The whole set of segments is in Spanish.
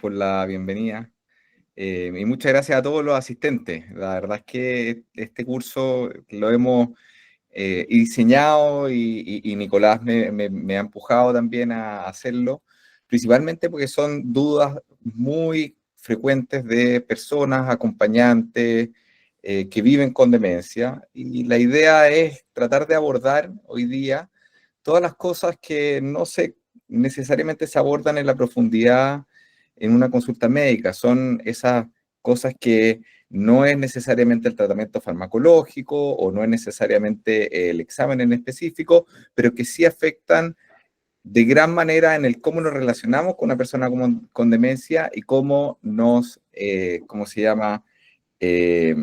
por la bienvenida. Y muchas gracias a todos los asistentes. La verdad es que este curso lo hemos diseñado y Nicolás me ha empujado también a hacerlo, principalmente porque son dudas muy frecuentes de personas, acompañantes, que viven con demencia. Y la idea es tratar de abordar hoy día todas las cosas que no se necesariamente se abordan en la profundidad en una consulta médica. Son esas cosas que no es necesariamente el tratamiento farmacológico o no es necesariamente el examen en específico, pero que sí afectan de gran manera en el cómo nos relacionamos con una persona con demencia y cómo nos, ¿cómo se llama? Eh,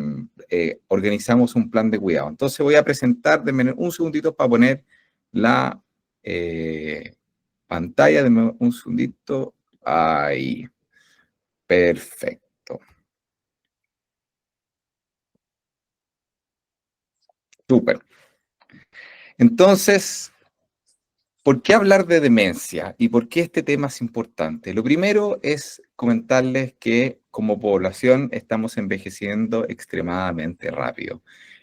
Organizamos un plan de cuidado. Entonces voy a presentar, denme un segundito para poner la pantalla, denme un segundito, ahí, perfecto, súper. Entonces, ¿por qué hablar de demencia y por qué este tema es importante? Lo primero es comentarles que como población estamos envejeciendo extremadamente rápido.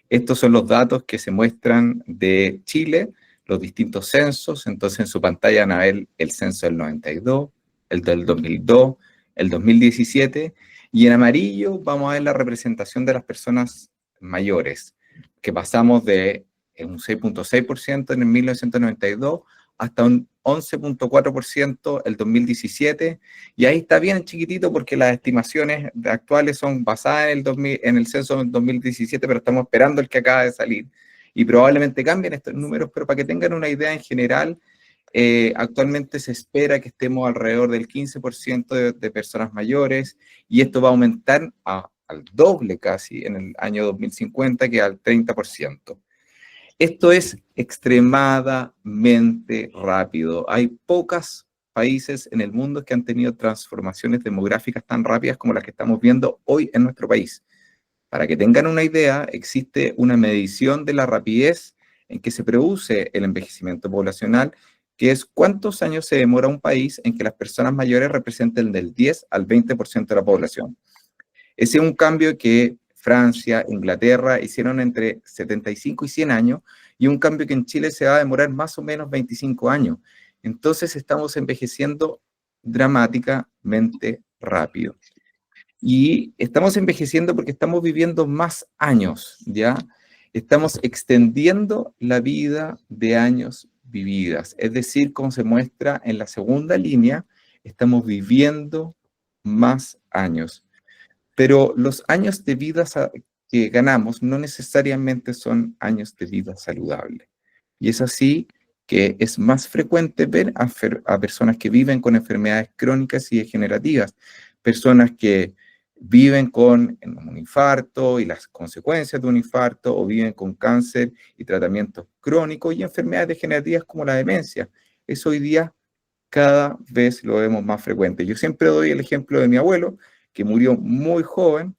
Estos son los datos que se muestran de Chile, los distintos censos. Entonces en su pantalla van a ver el censo del 92, el del 2002, el 2017, y en amarillo vamos a ver la representación de las personas mayores, que pasamos de un 6,6% en el 1992 hasta un 11,4% el 2017, y ahí está bien chiquitito porque las estimaciones actuales son basadas en el, 2000, en el censo del 2017, pero estamos esperando el que acaba de salir, y probablemente cambien estos números, pero para que tengan una idea en general, actualmente se espera que estemos alrededor del 15% de personas mayores, y esto va a aumentar al doble casi en el año 2050, que al 30%. Esto es extremadamente rápido. Hay pocos países en el mundo que han tenido transformaciones demográficas tan rápidas como las que estamos viendo hoy en nuestro país. Para que tengan una idea, existe una medición de la rapidez en que se produce el envejecimiento poblacional, que es cuántos años se demora un país en que las personas mayores representen del 10 al 20% de la población. Ese es un cambio que Francia, Inglaterra hicieron entre 75 y 100 años, y un cambio que en Chile se va a demorar más o menos 25 años. Entonces estamos envejeciendo dramáticamente rápido. Y estamos envejeciendo porque estamos viviendo más años, ¿ya? Estamos extendiendo la vida de años vividas. Es decir, como se muestra en la segunda línea, estamos viviendo más años. Pero los años de vida que ganamos no necesariamente son años de vida saludable. Y es así que es más frecuente ver a personas que viven con enfermedades crónicas y degenerativas, personas que viven con un infarto y las consecuencias de un infarto, o viven con cáncer y tratamientos crónicos y enfermedades degenerativas como la demencia. Eso hoy día cada vez lo vemos más frecuente. Yo siempre doy el ejemplo de mi abuelo, que murió muy joven,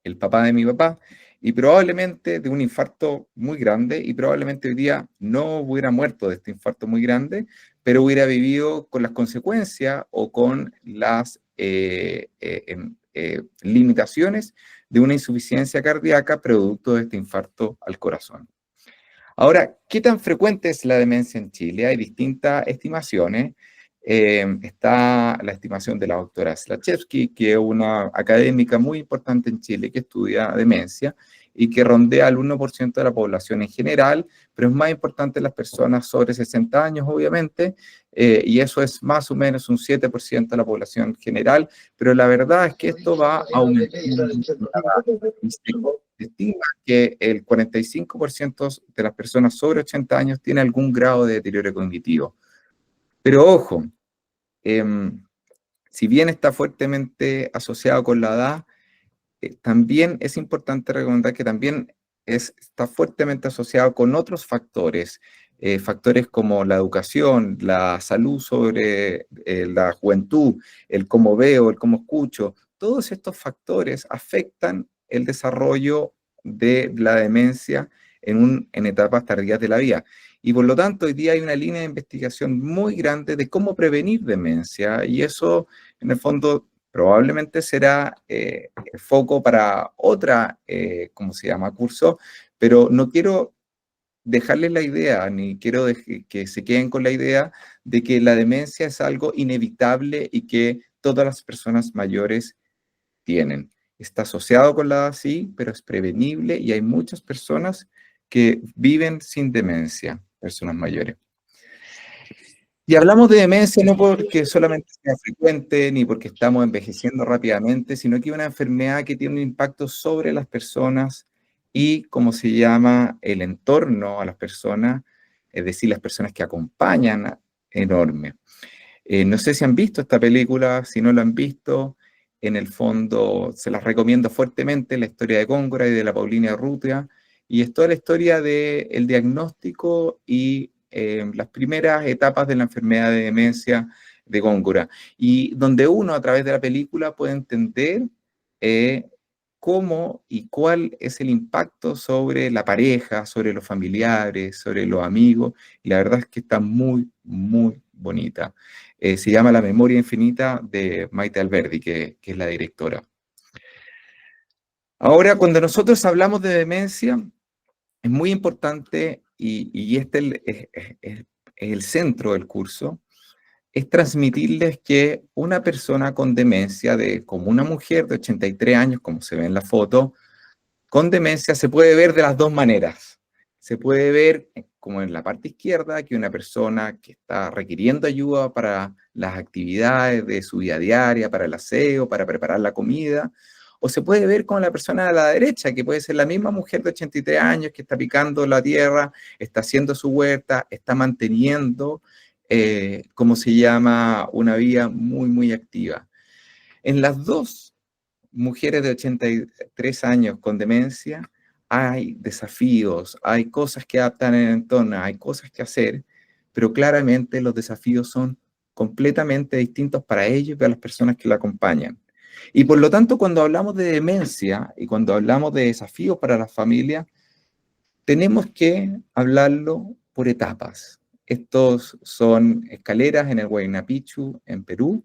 el papá de mi papá, y probablemente de un infarto muy grande, y probablemente hoy día no hubiera muerto de este infarto muy grande, pero hubiera vivido con las consecuencias o con las limitaciones de una insuficiencia cardíaca producto de este infarto al corazón. Ahora, ¿qué tan frecuente es la demencia en Chile? Hay distintas estimaciones. Está la estimación de la doctora Slachewski, que es una académica muy importante en Chile que estudia demencia y que rondea al 1% de la población en general, pero es más importante en las personas sobre 60 años, obviamente, y eso es más o menos un 7% de la población general, pero la verdad es que esto va aumentando. Se estima que el 45% de las personas sobre 80 años tiene algún grado de deterioro cognitivo. Pero ojo, eh, si bien está fuertemente asociado con la edad, también es importante recomendar que también está fuertemente asociado con otros factores, factores como la educación, la salud sobre la juventud, el cómo veo, el cómo escucho. Todos estos factores afectan el desarrollo de la demencia en etapas tardías de la vida. Y por lo tanto, hoy día hay una línea de investigación muy grande de cómo prevenir demencia, y eso, en el fondo, probablemente será el foco para otra, ¿cómo se llama?, curso, pero no quiero dejarles la idea, ni quiero que se queden con la idea de que la demencia es algo inevitable y que todas las personas mayores tienen. Está asociado con la edad, sí, pero es prevenible y hay muchas personas que viven sin demencia, personas mayores. Y hablamos de demencia no porque solamente sea frecuente ni porque estamos envejeciendo rápidamente, sino que es una enfermedad que tiene un impacto sobre las personas y, como se llama, el entorno a las personas, es decir, las personas que acompañan, enorme. No sé si han visto esta película, si no la han visto, en el fondo se las recomiendo fuertemente, la historia de Góngora y de la Paulina Urrutia, y es toda la historia del diagnóstico y las primeras etapas de la enfermedad de demencia de Góngora, y donde uno a través de la película puede entender eh, cómo y cuál es el impacto sobre la pareja, sobre los familiares, sobre los amigos, y la verdad es que está muy, muy bonita. Se llama La memoria infinita de Maite Alberdi, que es la directora. Ahora, cuando nosotros hablamos de demencia, es muy importante, y este es el centro del curso, es transmitirles que una persona con demencia, como una mujer de 83 años, como se ve en la foto, con demencia se puede ver de las dos maneras. Se puede ver como en la parte izquierda, que una persona que está requiriendo ayuda para las actividades de su vida diaria, para el aseo, para preparar la comida, o se puede ver como la persona a la derecha, que puede ser la misma mujer de 83 años que está picando la tierra, está haciendo su huerta, está manteniendo, como se llama, una vida muy, muy activa. En las dos mujeres de 83 años con demencia, hay desafíos, hay cosas que adaptar en el entorno, hay cosas que hacer, pero claramente los desafíos son completamente distintos para ellos y para las personas que la acompañan. Y por lo tanto, cuando hablamos de demencia y cuando hablamos de desafíos para las familias, tenemos que hablarlo por etapas. Estos son escaleras en el Huayna Picchu, en Perú,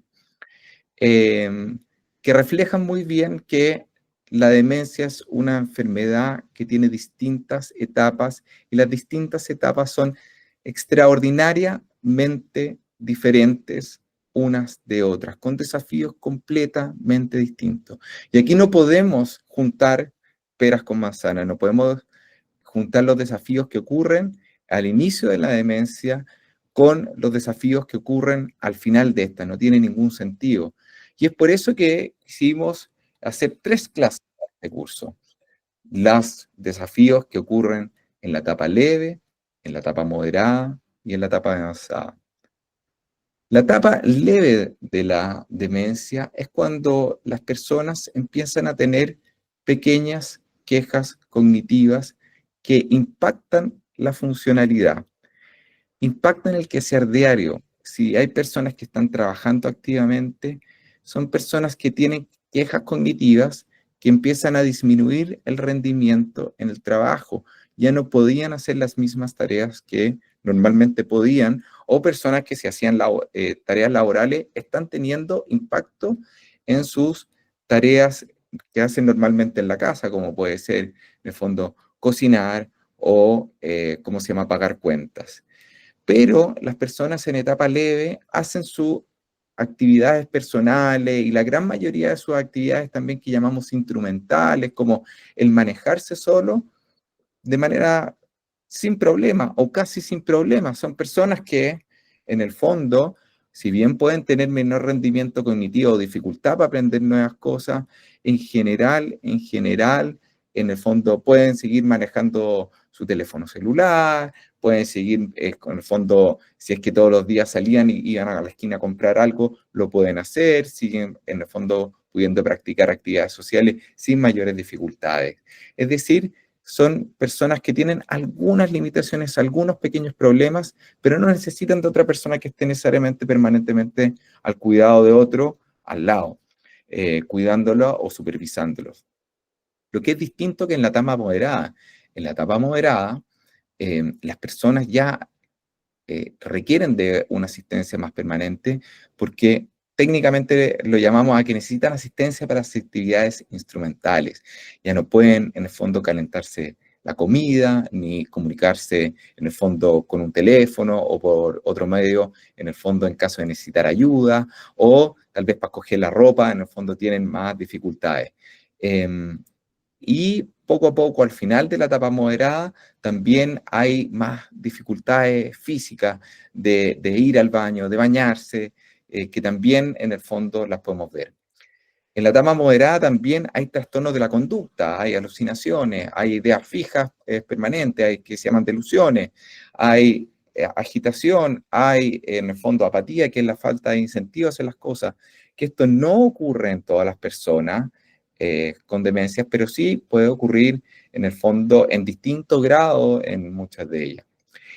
eh, que reflejan muy bien que la demencia es una enfermedad que tiene distintas etapas y las distintas etapas son extraordinariamente diferentes unas de otras, con desafíos completamente distintos. Y aquí no podemos juntar peras con manzanas, no podemos juntar los desafíos que ocurren al inicio de la demencia con los desafíos que ocurren al final de esta. No tiene ningún sentido. Y es por eso que quisimos hacer 3 clases de curso. Los desafíos que ocurren en la etapa leve, en la etapa moderada y en la etapa avanzada. La etapa leve de la demencia es cuando las personas empiezan a tener pequeñas quejas cognitivas que impactan la funcionalidad, impactan el quehacer diario. Si hay personas que están trabajando activamente, son personas que tienen quejas cognitivas que empiezan a disminuir el rendimiento en el trabajo. Ya no podían hacer las mismas tareas que normalmente podían, o personas que se hacían tareas laborales están teniendo impacto en sus tareas que hacen normalmente en la casa, como puede ser, en el fondo, cocinar o, ¿cómo se llama?, pagar cuentas. Pero las personas en etapa leve hacen sus actividades personales y la gran mayoría de sus actividades también que llamamos instrumentales, como el manejarse solo de manera sin problema o casi sin problema. Son personas que, en el fondo, si bien pueden tener menor rendimiento cognitivo o dificultad para aprender nuevas cosas, en el fondo pueden seguir manejando su teléfono celular, pueden seguir, en el fondo, si es que todos los días salían y iban a la esquina a comprar algo, lo pueden hacer, siguen, en el fondo, pudiendo practicar actividades sociales sin mayores dificultades. Es decir, son personas que tienen algunas limitaciones, algunos pequeños problemas, pero no necesitan de otra persona que esté necesariamente permanentemente al cuidado de otro al lado, cuidándolo o supervisándolos. Lo que es distinto que en la etapa moderada. En la etapa moderada, las personas ya requieren de una asistencia más permanente porque técnicamente lo llamamos a que necesitan asistencia para las actividades instrumentales. Ya no pueden, en el fondo, calentarse la comida, ni comunicarse, en el fondo, con un teléfono o por otro medio, en el fondo, en caso de necesitar ayuda, o tal vez para coger la ropa, en el fondo tienen más dificultades. Y poco a poco, al final de la etapa moderada, también hay más dificultades físicas de ir al baño, de bañarse, que también en el fondo las podemos ver. En la etapa moderada también hay trastornos de la conducta, hay alucinaciones, hay ideas fijas permanentes, hay que se llaman delusiones, hay agitación, hay en el fondo apatía, que es la falta de incentivos en las cosas, que esto no ocurre en todas las personas con demencias, pero sí puede ocurrir en el fondo en distinto grado en muchas de ellas.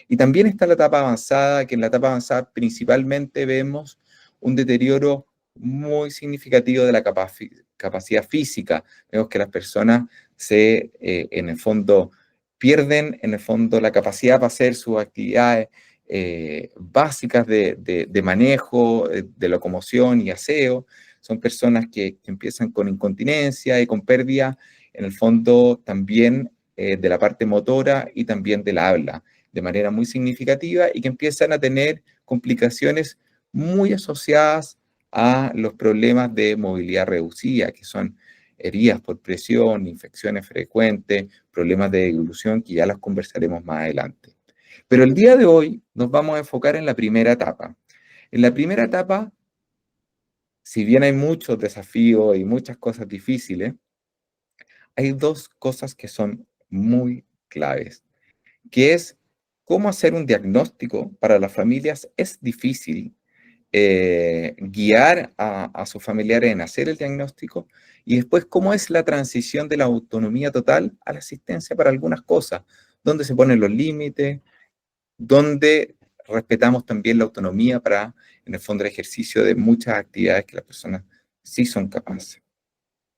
Y también está la etapa avanzada, que en la etapa avanzada principalmente vemos un deterioro muy significativo de la capacidad física. Vemos que las personas en el fondo, pierden en el fondo la capacidad para hacer sus actividades básicas de manejo, de locomoción y aseo. Son personas que empiezan con incontinencia y con pérdida, en el fondo también de la parte motora y también del habla, de manera muy significativa, y que empiezan a tener complicaciones muy asociadas a los problemas de movilidad reducida, que son heridas por presión, infecciones frecuentes, problemas de deglución, que ya las conversaremos más adelante. Pero el día de hoy nos vamos a enfocar en la primera etapa. En la primera etapa, si bien hay muchos desafíos y muchas cosas difíciles, hay dos cosas que son muy claves, que es cómo hacer un diagnóstico. Para las familias es difícil guiar a sus familiares en hacer el diagnóstico, y después cómo es la transición de la autonomía total a la asistencia para algunas cosas, dónde se ponen los límites, dónde respetamos también la autonomía para, en el fondo, el ejercicio de muchas actividades que las personas sí son capaces.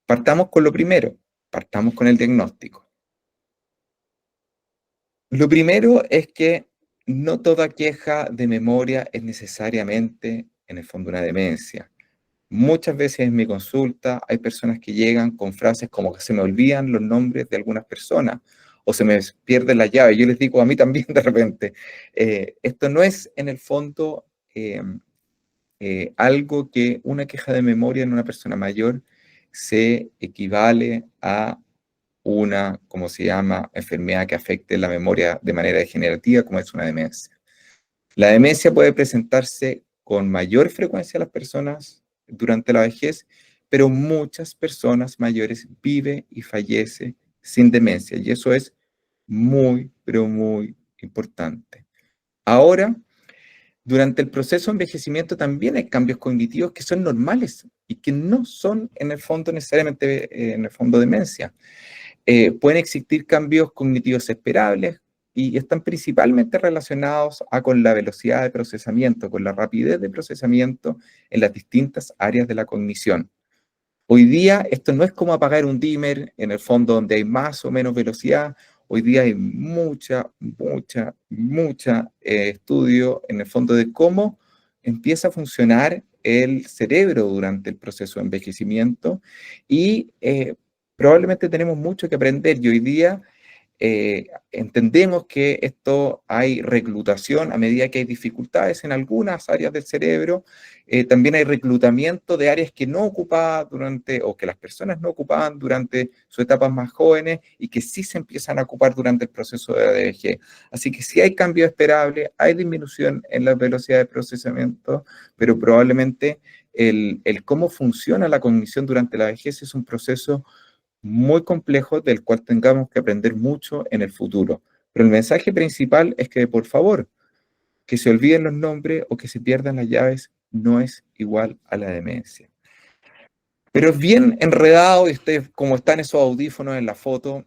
Partamos con lo primero, partamos con el diagnóstico. Lo primero es que no toda queja de memoria es necesariamente, en el fondo, una demencia. Muchas veces en mi consulta hay personas que llegan con frases como que se me olvidan los nombres de algunas personas o se me pierden las llaves. Yo les digo a mí también de repente, esto no es en el fondo algo que una queja de memoria en una persona mayor se equivale a una, como se llama, enfermedad que afecte la memoria de manera degenerativa, como es una demencia. La demencia puede presentarse con mayor frecuencia a las personas durante la vejez, pero muchas personas mayores viven y fallecen sin demencia, y eso es muy, pero muy importante. Ahora, durante el proceso de envejecimiento también hay cambios cognitivos que son normales y que no son en el fondo necesariamente en el fondo demencia. Pueden existir cambios cognitivos esperables y están principalmente relacionados con la velocidad de procesamiento, con la rapidez de procesamiento en las distintas áreas de la cognición. Hoy día esto no es como apagar un dimmer en el fondo donde hay más o menos velocidad. Hoy día hay mucha estudio en el fondo de cómo empieza a funcionar el cerebro durante el proceso de envejecimiento, y probablemente tenemos mucho que aprender, y hoy día entendemos que esto hay reclutación a medida que hay dificultades en algunas áreas del cerebro. También hay reclutamiento de áreas que no ocupaban durante, o que las personas no ocupaban durante sus etapas más jóvenes y que sí se empiezan a ocupar durante el proceso de vejez. Así que sí hay cambio esperable, hay disminución en la velocidad de procesamiento, pero probablemente el cómo funciona la cognición durante la vejez es un proceso muy complejo del cual tengamos que aprender mucho en el futuro. Pero el mensaje principal es que, por favor, que se olviden los nombres o que se pierdan las llaves no es igual a la demencia. Pero es bien enredado, y ustedes, como están esos audífonos en la foto,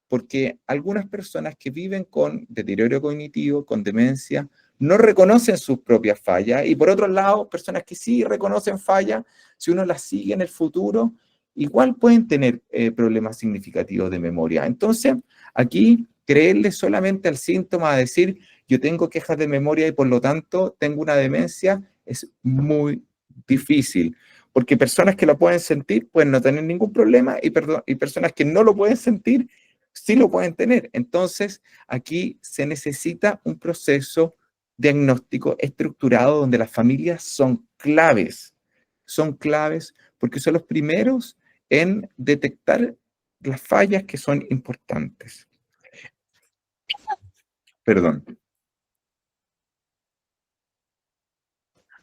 porque algunas personas que viven con deterioro cognitivo, con demencia, no reconocen sus propias fallas, y por otro lado, personas que sí reconocen fallas, si uno las sigue en el futuro, igual pueden tener problemas significativos de memoria. Entonces, aquí creerle solamente al síntoma, a decir, yo tengo quejas de memoria y por lo tanto tengo una demencia, es muy difícil. Porque personas que lo pueden sentir pueden no tener ningún problema y personas que no lo pueden sentir sí lo pueden tener. Entonces, aquí se necesita un proceso diagnóstico estructurado donde las familias son claves porque son los primeros en detectar las fallas que son importantes. Perdón.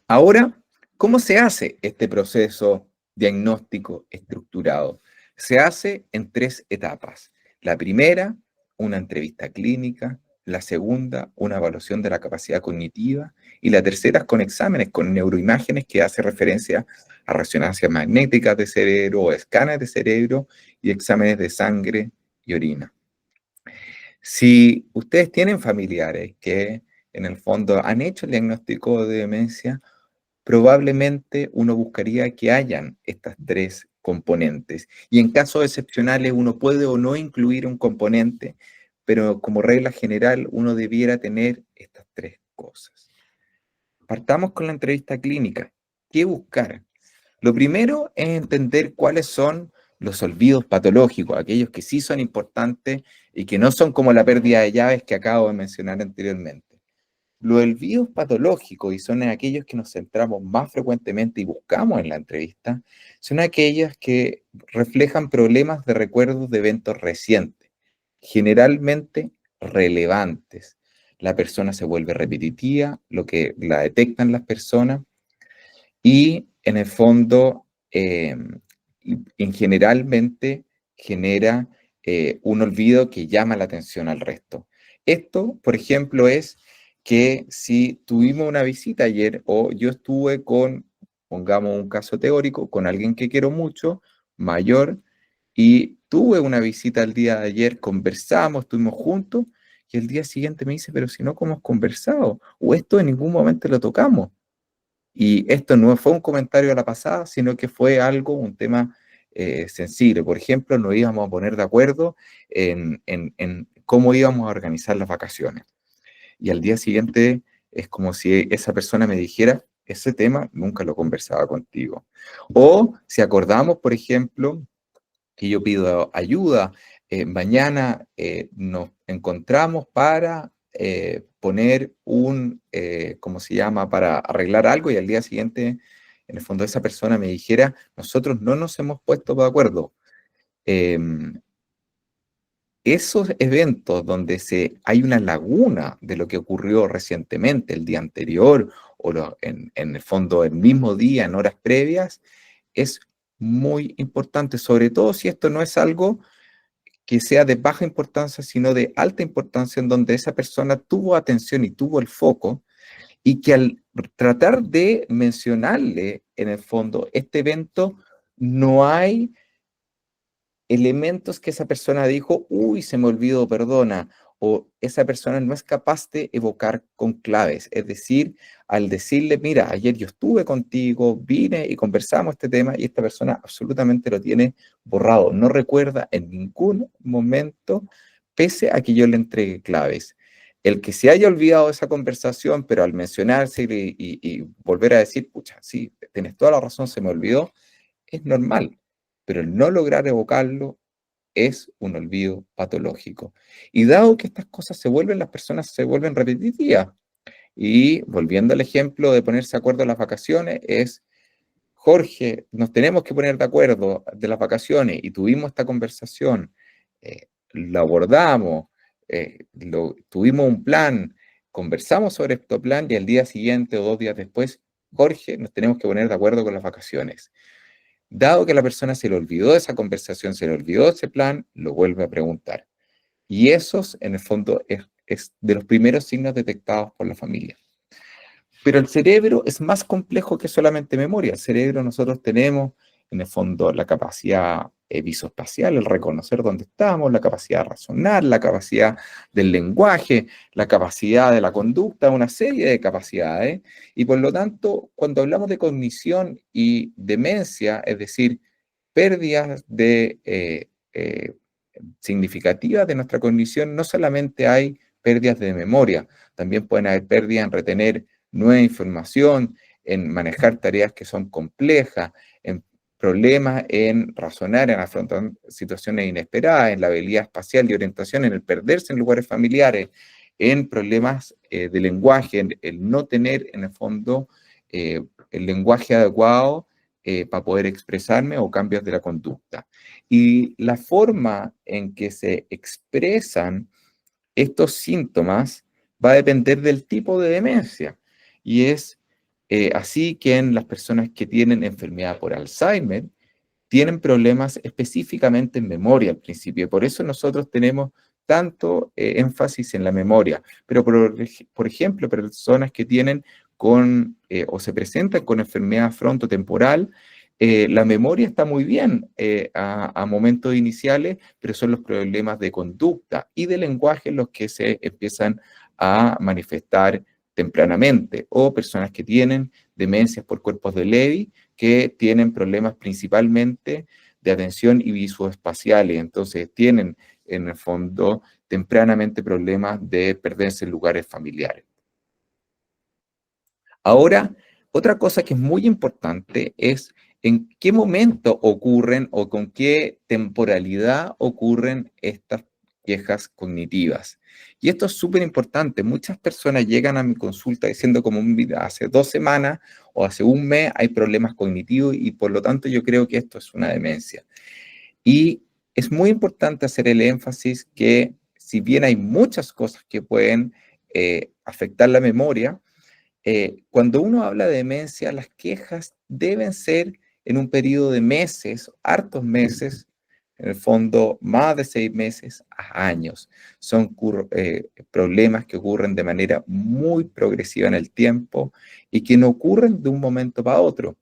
Ahora, ¿cómo se hace este proceso diagnóstico estructurado? Se hace en 3 etapas. La primera, una entrevista clínica. La segunda, una evaluación de la capacidad cognitiva. Y la tercera, con exámenes, con neuroimágenes que hace referencia a resonancias magnéticas de cerebro o escáneres de cerebro y exámenes de sangre y orina. Si ustedes tienen familiares que en el fondo han hecho el diagnóstico de demencia, probablemente uno buscaría que hayan estas 3 componentes. Y en casos excepcionales uno puede o no incluir un componente, pero como regla general uno debiera tener estas 3 cosas. Partamos con la entrevista clínica. ¿Qué buscar? Lo primero es entender cuáles son los olvidos patológicos, aquellos que sí son importantes y que no son como la pérdida de llaves que acabo de mencionar anteriormente. Los olvidos patológicos, y son aquellos que nos centramos más frecuentemente y buscamos en la entrevista, son aquellas que reflejan problemas de recuerdos de eventos recientes, generalmente relevantes. La persona se vuelve repetitiva, lo que la detectan las personas, y en el fondo, en generalmente genera un olvido que llama la atención al resto. Esto, por ejemplo, es que si tuvimos una visita ayer o yo estuve con, pongamos un caso teórico, con alguien que quiero mucho, mayor, y tuve una visita el día de ayer, conversamos, estuvimos juntos, y el día siguiente me dice, pero si no, ¿cómo hemos conversado? O esto en ningún momento lo tocamos. Y esto no fue un comentario a la pasada, sino que fue algo, un tema sensible. Por ejemplo, nos íbamos a poner de acuerdo en cómo íbamos a organizar las vacaciones. Y al día siguiente es como si esa persona me dijera, ese tema nunca lo conversaba contigo. O si acordamos, por ejemplo, que yo pido ayuda, mañana nos encontramos para poner ¿cómo se llama?, para arreglar algo y al día siguiente, en el fondo, esa persona me dijera, nosotros no nos hemos puesto de acuerdo. Em, Esos eventos donde hay una laguna de lo que ocurrió recientemente, el día anterior, o en el fondo el mismo día, en horas previas, es muy importante, sobre todo si esto no es algo que sea de baja importancia, sino de alta importancia, en donde esa persona tuvo atención y tuvo el foco, y que al tratar de mencionarle, en el fondo, este evento, no hay elementos que esa persona dijo, uy, se me olvidó, perdona, o esa persona no es capaz de evocar con claves. Es decir, al decirle, mira, ayer yo estuve contigo, vine y conversamos este tema, y esta persona absolutamente lo tiene borrado, no recuerda en ningún momento, pese a que yo le entregue claves. El que se haya olvidado de esa conversación, pero al mencionarse y volver a decir, pucha, sí, tienes toda la razón, se me olvidó, es normal, pero el no lograr evocarlo es un olvido patológico. Y dado que estas cosas las personas se vuelven repetitivas. Y volviendo al ejemplo de ponerse de acuerdo en las vacaciones, es, Jorge, nos tenemos que poner de acuerdo de las vacaciones y tuvimos esta conversación, lo abordamos, tuvimos un plan, conversamos sobre este plan y al día siguiente o 2 días después, Jorge, nos tenemos que poner de acuerdo con las vacaciones. Dado que la persona se le olvidó esa conversación, se le olvidó ese plan, lo vuelve a preguntar. Y esos, en el fondo, es de los primeros signos detectados por la familia. Pero el cerebro es más complejo que solamente memoria. El cerebro, nosotros tenemos, en el fondo, la capacidad visoespacial, el reconocer dónde estamos, la capacidad de razonar, la capacidad del lenguaje, la capacidad de la conducta, una serie de capacidades. Y por lo tanto, cuando hablamos de cognición y demencia, es decir, pérdidas significativas de nuestra cognición, no solamente hay pérdidas de memoria, también pueden haber pérdidas en retener nueva información, en manejar tareas que son complejas, en problemas en razonar, en afrontar situaciones inesperadas, en la habilidad espacial y orientación, en el perderse en lugares familiares, en problemas de lenguaje, en el no tener en el fondo el lenguaje adecuado para poder expresarme o cambios de la conducta. Y la forma en que se expresan estos síntomas va a depender del tipo de demencia. Y es así que en las personas que tienen enfermedad por Alzheimer, tienen problemas específicamente en memoria al principio. Por eso nosotros tenemos tanto énfasis en la memoria. Pero, por ejemplo, personas que tienen o se presentan con enfermedad frontotemporal, la memoria está muy bien a momentos iniciales, pero son los problemas de conducta y de lenguaje los que se empiezan a manifestar tempranamente, o personas que tienen demencias por cuerpos de Levy, que tienen problemas principalmente de atención y visoespaciales. Entonces tienen en el fondo tempranamente problemas de perderse en lugares familiares. Ahora, otra cosa que es muy importante es en qué momento ocurren o con qué temporalidad ocurren estas quejas cognitivas. Y esto es súper importante. Muchas personas llegan a mi consulta diciendo como hace 2 semanas o hace un mes hay problemas cognitivos y por lo tanto yo creo que esto es una demencia. Y es muy importante hacer el énfasis que si bien hay muchas cosas que pueden afectar la memoria, cuando uno habla de demencia, las quejas deben ser en un periodo de meses, hartos meses, en el fondo más de 6 meses a años. Son problemas que ocurren de manera muy progresiva en el tiempo y que no ocurren de un momento para otro.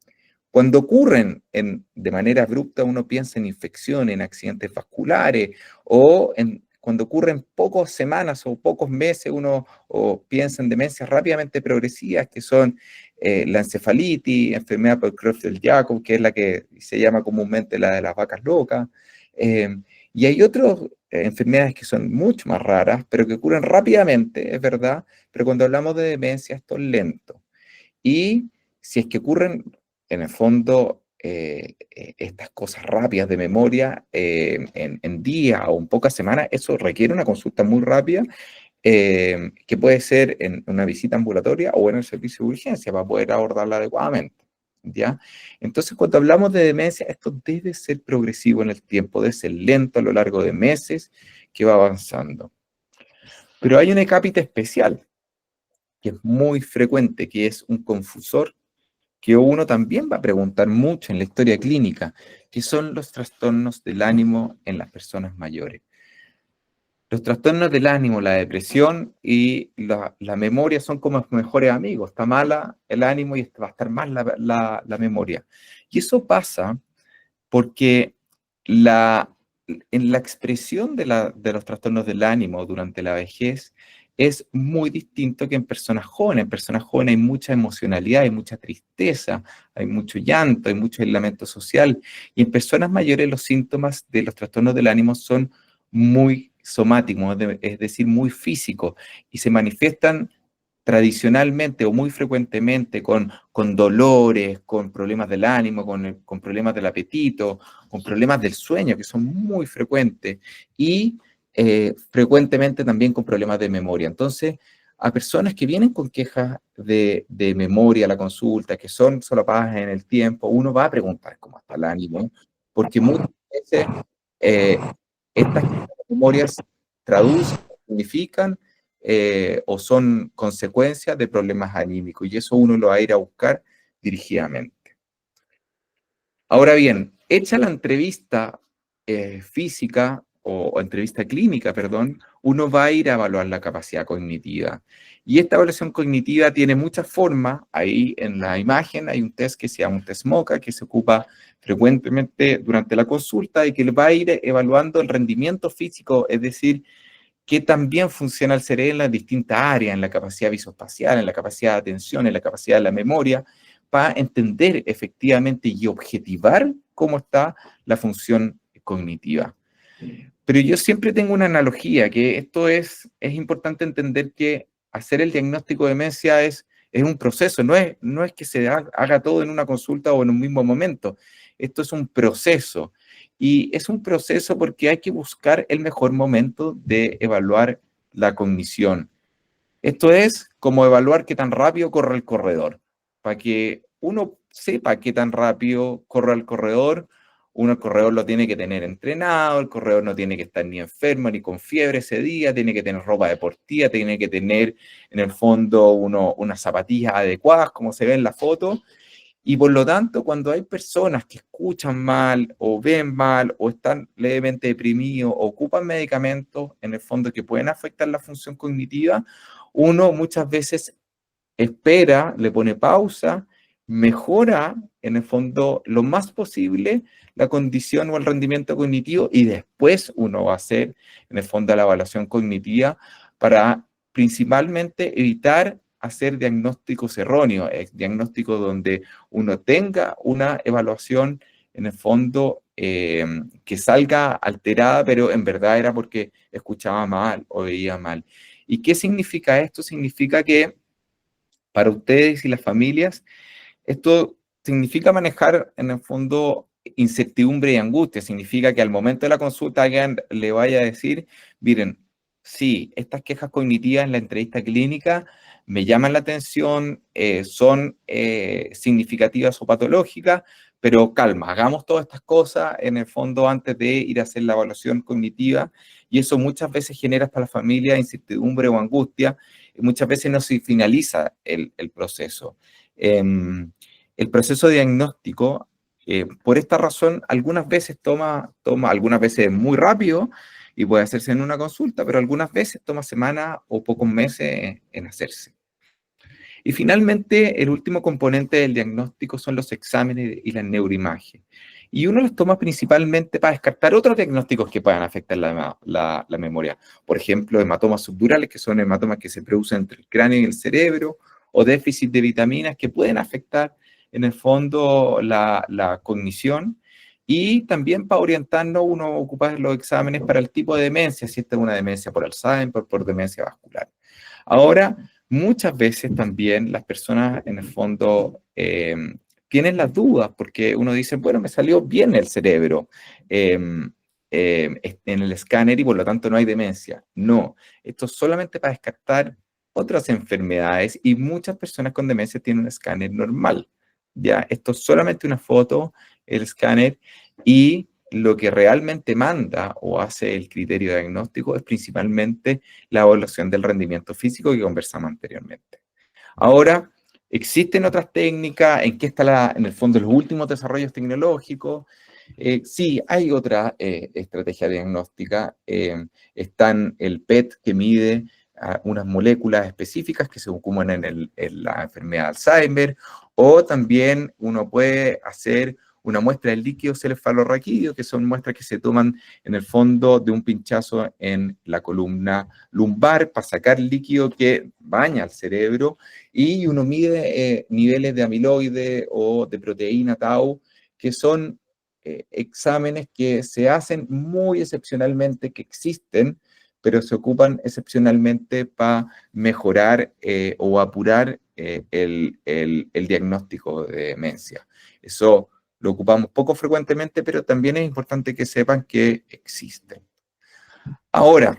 Cuando ocurren de manera abrupta, uno piensa en infección, en accidentes vasculares, o cuando ocurren pocas semanas o pocos meses, uno piensa en demencias rápidamente progresivas, que son la encefalitis, enfermedad por Creutzfeldt-Jakob, que es la que se llama comúnmente la de las vacas locas. Y hay otras enfermedades que son mucho más raras, pero que ocurren rápidamente, es verdad, pero cuando hablamos de demencia, esto es lento. Y si es que ocurren, en el fondo, estas cosas rápidas de memoria en días o en pocas semanas, eso requiere una consulta muy rápida, que puede ser en una visita ambulatoria o en el servicio de urgencia para poder abordarla adecuadamente. ¿Ya? Entonces, cuando hablamos de demencia, esto debe ser progresivo en el tiempo, debe ser lento a lo largo de meses que va avanzando. Pero hay una cápita especial, que es muy frecuente, que es un confusor que uno también va a preguntar mucho en la historia clínica, que son los trastornos del ánimo en las personas mayores. Los trastornos del ánimo, la depresión y la memoria son como los mejores amigos. Está mala el ánimo y va a estar mal la memoria. Y eso pasa porque en la expresión de los trastornos del ánimo durante la vejez es muy distinto que en personas jóvenes. En personas jóvenes hay mucha emocionalidad, hay mucha tristeza, hay mucho llanto, hay mucho aislamiento social. Y en personas mayores los síntomas de los trastornos del ánimo son muy somáticos, es decir, muy físicos, y se manifiestan tradicionalmente o muy frecuentemente con dolores, con problemas del ánimo, con problemas del apetito, con problemas del sueño, que son muy frecuentes, y frecuentemente también con problemas de memoria. Entonces, a personas que vienen con quejas de memoria a la consulta, que son solapadas en el tiempo, uno va a preguntar cómo está el ánimo, porque muchas veces estas memorias traducen, significan o son consecuencias de problemas anímicos, y eso uno lo va a ir a buscar dirigidamente. Ahora bien, hecha la entrevista física o entrevista clínica, perdón, uno va a ir a evaluar la capacidad cognitiva. Y esta evaluación cognitiva tiene muchas formas. Ahí en la imagen hay un test que se llama un test MoCA, que se ocupa frecuentemente durante la consulta y que va a ir evaluando el rendimiento físico, es decir, que también funciona el cerebro en las distintas áreas, en la capacidad visoespacial, en la capacidad de atención, en la capacidad de la memoria, para entender efectivamente y objetivar cómo está la función cognitiva. Pero yo siempre tengo una analogía, que esto es importante entender que hacer el diagnóstico de demencia es un proceso, no es que se haga todo en una consulta o en un mismo momento. Esto es un proceso. Y es un proceso porque hay que buscar el mejor momento de evaluar la cognición. Esto es como evaluar qué tan rápido corre el corredor. Para que uno sepa qué tan rápido corre el corredor, uno el corredor lo tiene que tener entrenado, el corredor no tiene que estar ni enfermo ni con fiebre ese día, tiene que tener ropa deportiva, tiene que tener en el fondo unas zapatillas adecuadas, como se ve en la foto. Y por lo tanto, cuando hay personas que escuchan mal o ven mal o están levemente deprimidos o ocupan medicamentos, en el fondo que pueden afectar la función cognitiva, uno muchas veces espera, le pone pausa, mejora en el fondo lo más posible la condición o el rendimiento cognitivo y después uno va a hacer en el fondo la evaluación cognitiva para principalmente evitar hacer diagnósticos erróneos, diagnósticos donde uno tenga una evaluación en el fondo que salga alterada, pero en verdad era porque escuchaba mal o veía mal. ¿Y qué significa esto? Significa que para ustedes y las familias, esto significa manejar en el fondo incertidumbre y angustia. Significa que al momento de la consulta alguien le vaya a decir, miren, sí, estas quejas cognitivas en la entrevista clínica me llaman la atención, son significativas o patológicas, pero calma, hagamos todas estas cosas en el fondo antes de ir a hacer la evaluación cognitiva, y eso muchas veces genera para la familia incertidumbre o angustia, y muchas veces no se finaliza el proceso. El proceso diagnóstico, por esta razón, algunas veces algunas veces muy rápido y puede hacerse en una consulta, pero algunas veces toma semanas o pocos meses en hacerse. Y finalmente, el último componente del diagnóstico son los exámenes y la neuroimagen. Y uno los toma principalmente para descartar otros diagnósticos que puedan afectar la memoria. Por ejemplo, hematomas subdurales, que son hematomas que se producen entre el cráneo y el cerebro, o déficit de vitaminas que pueden afectar en el fondo la cognición. Y también para orientarnos, uno ocupar los exámenes para el tipo de demencia, si esta es una demencia por Alzheimer, por demencia vascular. Ahora, muchas veces también las personas en el fondo tienen las dudas porque uno dice, bueno, me salió bien el cerebro en el escáner y por lo tanto no hay demencia. No, esto es solamente para descartar otras enfermedades y muchas personas con demencia tienen un escáner normal. Ya, esto es solamente una foto, el escáner, y lo que realmente manda o hace el criterio diagnóstico es principalmente la evaluación del rendimiento físico que conversamos anteriormente. Ahora, existen otras técnicas, ¿en qué está en el fondo los últimos desarrollos tecnológicos? Sí, hay otra estrategia diagnóstica. Están el PET que mide unas moléculas específicas que se ocupan en la enfermedad de Alzheimer, o también uno puede hacer una muestra del líquido cefalorraquídeo, que son muestras que se toman en el fondo de un pinchazo en la columna lumbar para sacar líquido que baña al cerebro, y uno mide niveles de amiloide o de proteína tau, que son exámenes que se hacen muy excepcionalmente, que existen, pero se ocupan excepcionalmente para mejorar o apurar el diagnóstico de demencia. Eso lo ocupamos poco frecuentemente, pero también es importante que sepan que existen. Ahora,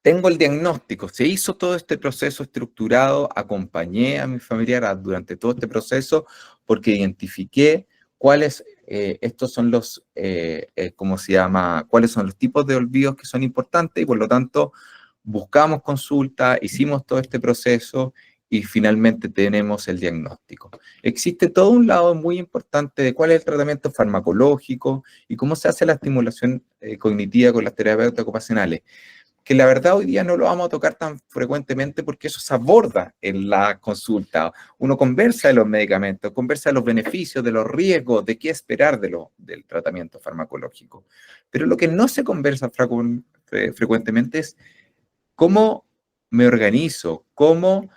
tengo el diagnóstico, se hizo todo este proceso estructurado, acompañé a mi familiar durante todo este proceso porque identifiqué cuáles, estos son los, ¿cómo se llama? Cuáles son los tipos de olvidos que son importantes y por lo tanto buscamos consulta, hicimos todo este proceso y finalmente tenemos el diagnóstico. Existe todo un lado muy importante de cuál es el tratamiento farmacológico y cómo se hace la estimulación cognitiva con las terapeutas ocupacionales, que la verdad hoy día no lo vamos a tocar tan frecuentemente porque eso se aborda en la consulta. Uno conversa de los medicamentos, conversa de los beneficios, de los riesgos, de qué esperar del tratamiento farmacológico. Pero lo que no se conversa frecuentemente es cómo me organizo, cómo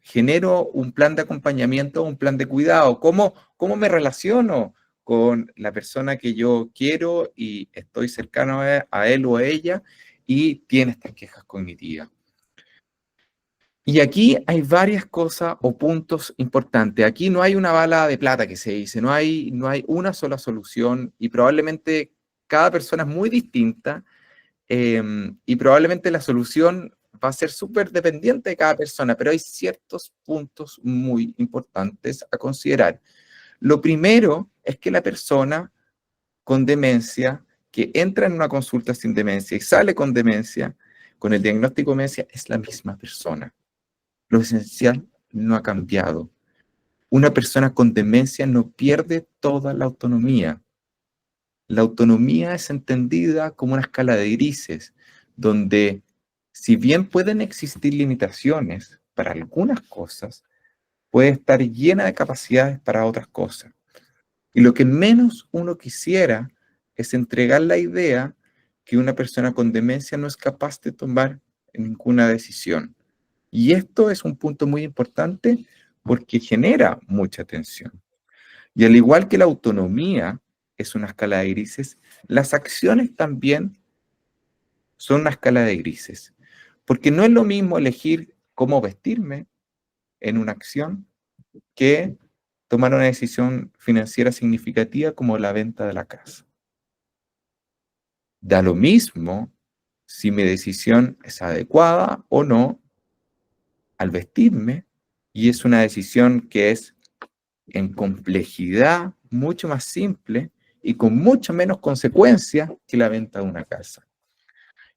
genero un plan de acompañamiento, un plan de cuidado, cómo me relaciono con la persona que yo quiero y estoy cercano a él o a ella y tiene estas quejas cognitivas. Y aquí hay varias cosas o puntos importantes. Aquí no hay una bala de plata que se dice, no hay una sola solución y probablemente cada persona es muy distinta y probablemente la solución va a ser súper dependiente de cada persona, pero hay ciertos puntos muy importantes a considerar. Lo primero es que la persona con demencia que entra en una consulta sin demencia y sale con demencia, con el diagnóstico de demencia, es la misma persona. Lo esencial no ha cambiado. Una persona con demencia no pierde toda la autonomía. La autonomía es entendida como una escala de grises, donde si bien pueden existir limitaciones para algunas cosas, puede estar llena de capacidades para otras cosas. Y lo que menos uno quisiera es entregar la idea que una persona con demencia no es capaz de tomar ninguna decisión. Y esto es un punto muy importante porque genera mucha tensión. Y al igual que la autonomía es una escala de grises, las acciones también son una escala de grises. Porque no es lo mismo elegir cómo vestirme en una acción que tomar una decisión financiera significativa como la venta de la casa. Da lo mismo si mi decisión es adecuada o no al vestirme, y es una decisión que es en complejidad mucho más simple y con mucho menos consecuencias que la venta de una casa.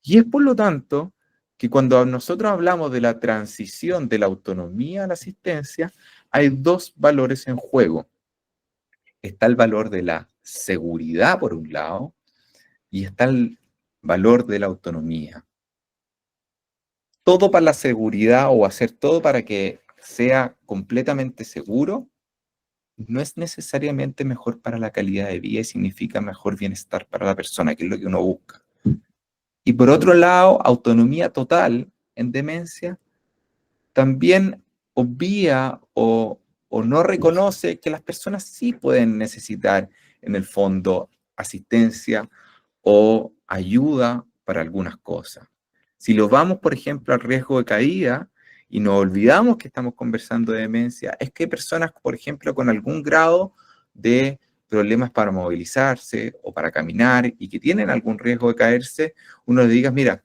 Y es por lo tanto que cuando nosotros hablamos de la transición de la autonomía a la asistencia, hay dos valores en juego. Está el valor de la seguridad por un lado y está el valor de la autonomía. Todo para la seguridad o hacer todo para que sea completamente seguro no es necesariamente mejor para la calidad de vida y significa mejor bienestar para la persona, que es lo que uno busca. Y por otro lado, autonomía total en demencia también obvia o no reconoce que las personas sí pueden necesitar en el fondo asistencia o ayuda para algunas cosas. Si lo vamos, por ejemplo, al riesgo de caída y nos olvidamos que estamos conversando de demencia, es que hay personas, por ejemplo, con algún grado de problemas para movilizarse o para caminar y que tienen algún riesgo de caerse, uno le diga, mira,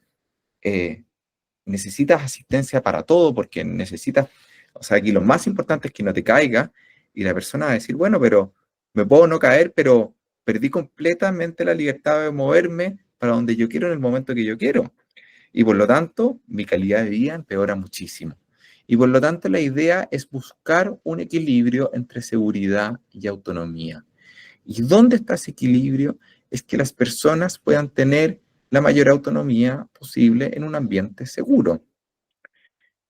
necesitas asistencia para todo porque necesitas, o sea, aquí lo más importante es que no te caiga y la persona va a decir, bueno, pero me puedo no caer, pero perdí completamente la libertad de moverme para donde yo quiero en el momento que yo quiero. Y por lo tanto, mi calidad de vida empeora muchísimo. Y por lo tanto, la idea es buscar un equilibrio entre seguridad y autonomía. ¿Y dónde está ese equilibrio? Es que las personas puedan tener la mayor autonomía posible en un ambiente seguro.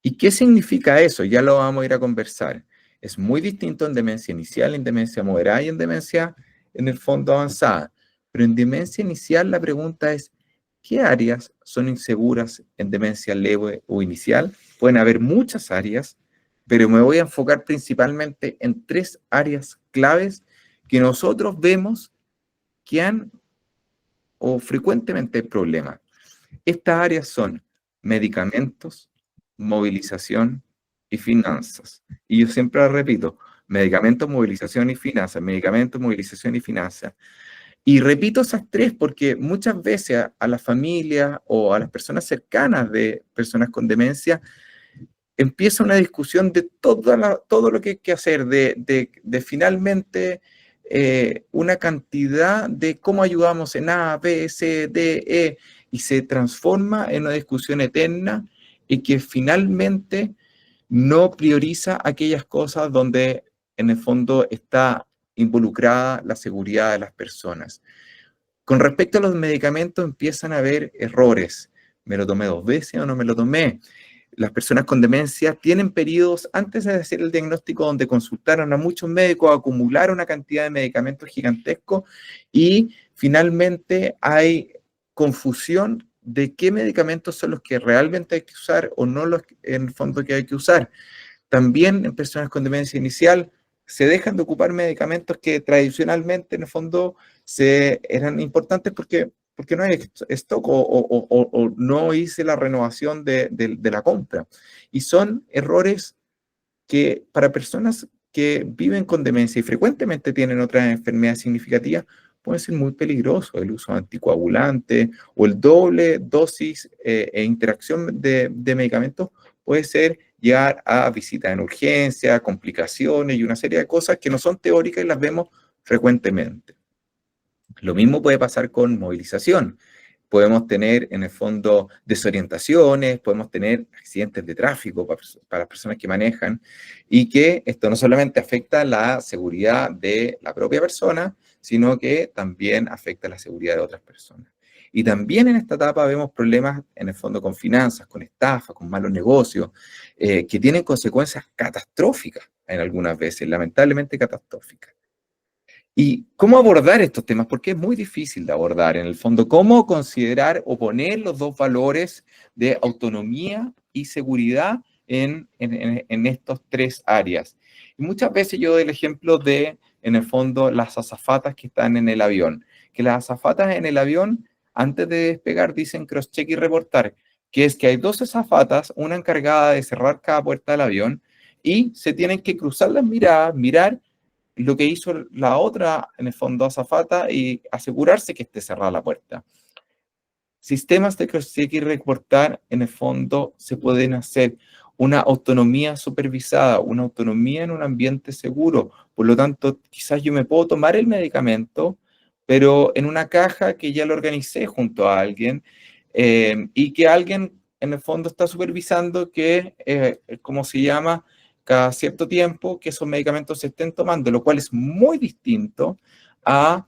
¿Y qué significa eso? Ya lo vamos a ir a conversar. Es muy distinto en demencia inicial, en demencia moderada y en demencia, en el fondo, avanzada. Pero en demencia inicial la pregunta es, ¿qué áreas son inseguras en demencia leve o inicial? Pueden haber muchas áreas, pero me voy a enfocar principalmente en tres áreas claves que nosotros vemos que han o frecuentemente hay problemas. Estas áreas son medicamentos, movilización y finanzas. Y yo siempre lo repito, medicamentos, movilización y finanzas, medicamentos, movilización y finanzas. Y repito esas tres porque muchas veces a la familia o a las personas cercanas de personas con demencia empieza una discusión de todo lo que hay que hacer, de finalmente una cantidad de cómo ayudamos en A, B, C, D, E, y se transforma en una discusión eterna y que finalmente no prioriza aquellas cosas donde en el fondo está involucrada la seguridad de las personas. Con respecto a los medicamentos empiezan a haber errores. ¿Me lo tomé 2 veces o no me lo tomé? Las personas con demencia tienen periodos antes de hacer el diagnóstico donde consultaron a muchos médicos, acumularon una cantidad de medicamentos gigantescos y finalmente hay confusión de qué medicamentos son los que realmente hay que usar o no los en el fondo que hay que usar. También en personas con demencia inicial se dejan de ocupar medicamentos que tradicionalmente, en el fondo, eran importantes porque no hay stock o no hice la renovación de la compra. Y son errores que para personas que viven con demencia y frecuentemente tienen otras enfermedades significativas, puede ser muy peligroso el uso de anticoagulantes o el doble dosis e interacción de medicamentos puede ser llegar a visitas en urgencia, complicaciones y una serie de cosas que no son teóricas y las vemos frecuentemente. Lo mismo puede pasar con movilización. Podemos tener, en el fondo, desorientaciones, podemos tener accidentes de tráfico para las personas que manejan, y que esto no solamente afecta la seguridad de la propia persona, sino que también afecta la seguridad de otras personas. Y también en esta etapa vemos problemas, en el fondo, con finanzas, con estafas, con malos negocios, que tienen consecuencias catastróficas en algunas veces, lamentablemente catastróficas. ¿Y cómo abordar estos temas? Porque es muy difícil de abordar, en el fondo, cómo considerar o poner los dos valores de autonomía y seguridad en estas tres áreas. Y muchas veces yo doy el ejemplo de, en el fondo, las azafatas que están en el avión. Que las azafatas en el avión, antes de despegar, dicen cross-check y reportar, que es que hay dos azafatas, una encargada de cerrar cada puerta del avión, y se tienen que cruzar las miradas, mirar lo que hizo la otra, en el fondo, azafata y asegurarse que esté cerrada la puerta. Sistemas de cross-check y reportar, en el fondo, se pueden hacer una autonomía supervisada, una autonomía en un ambiente seguro. Por lo tanto, quizás yo me puedo tomar el medicamento, pero en una caja que ya lo organicé junto a alguien y que alguien, en el fondo, está supervisando que, ¿cómo se llama?, cada cierto tiempo que esos medicamentos se estén tomando, lo cual es muy distinto a,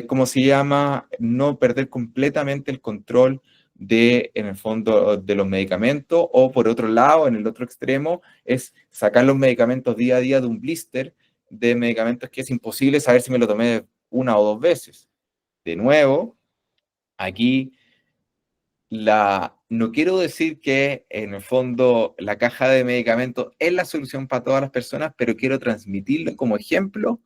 ¿cómo se llama?, no perder completamente el control de, en el fondo, de los medicamentos, o por otro lado, en el otro extremo, es sacar los medicamentos día a día de un blister de medicamentos que es imposible saber si me lo tomé una o dos veces. De nuevo, aquí no quiero decir que en el fondo la caja de medicamentos es la solución para todas las personas, pero quiero transmitirlo como ejemplo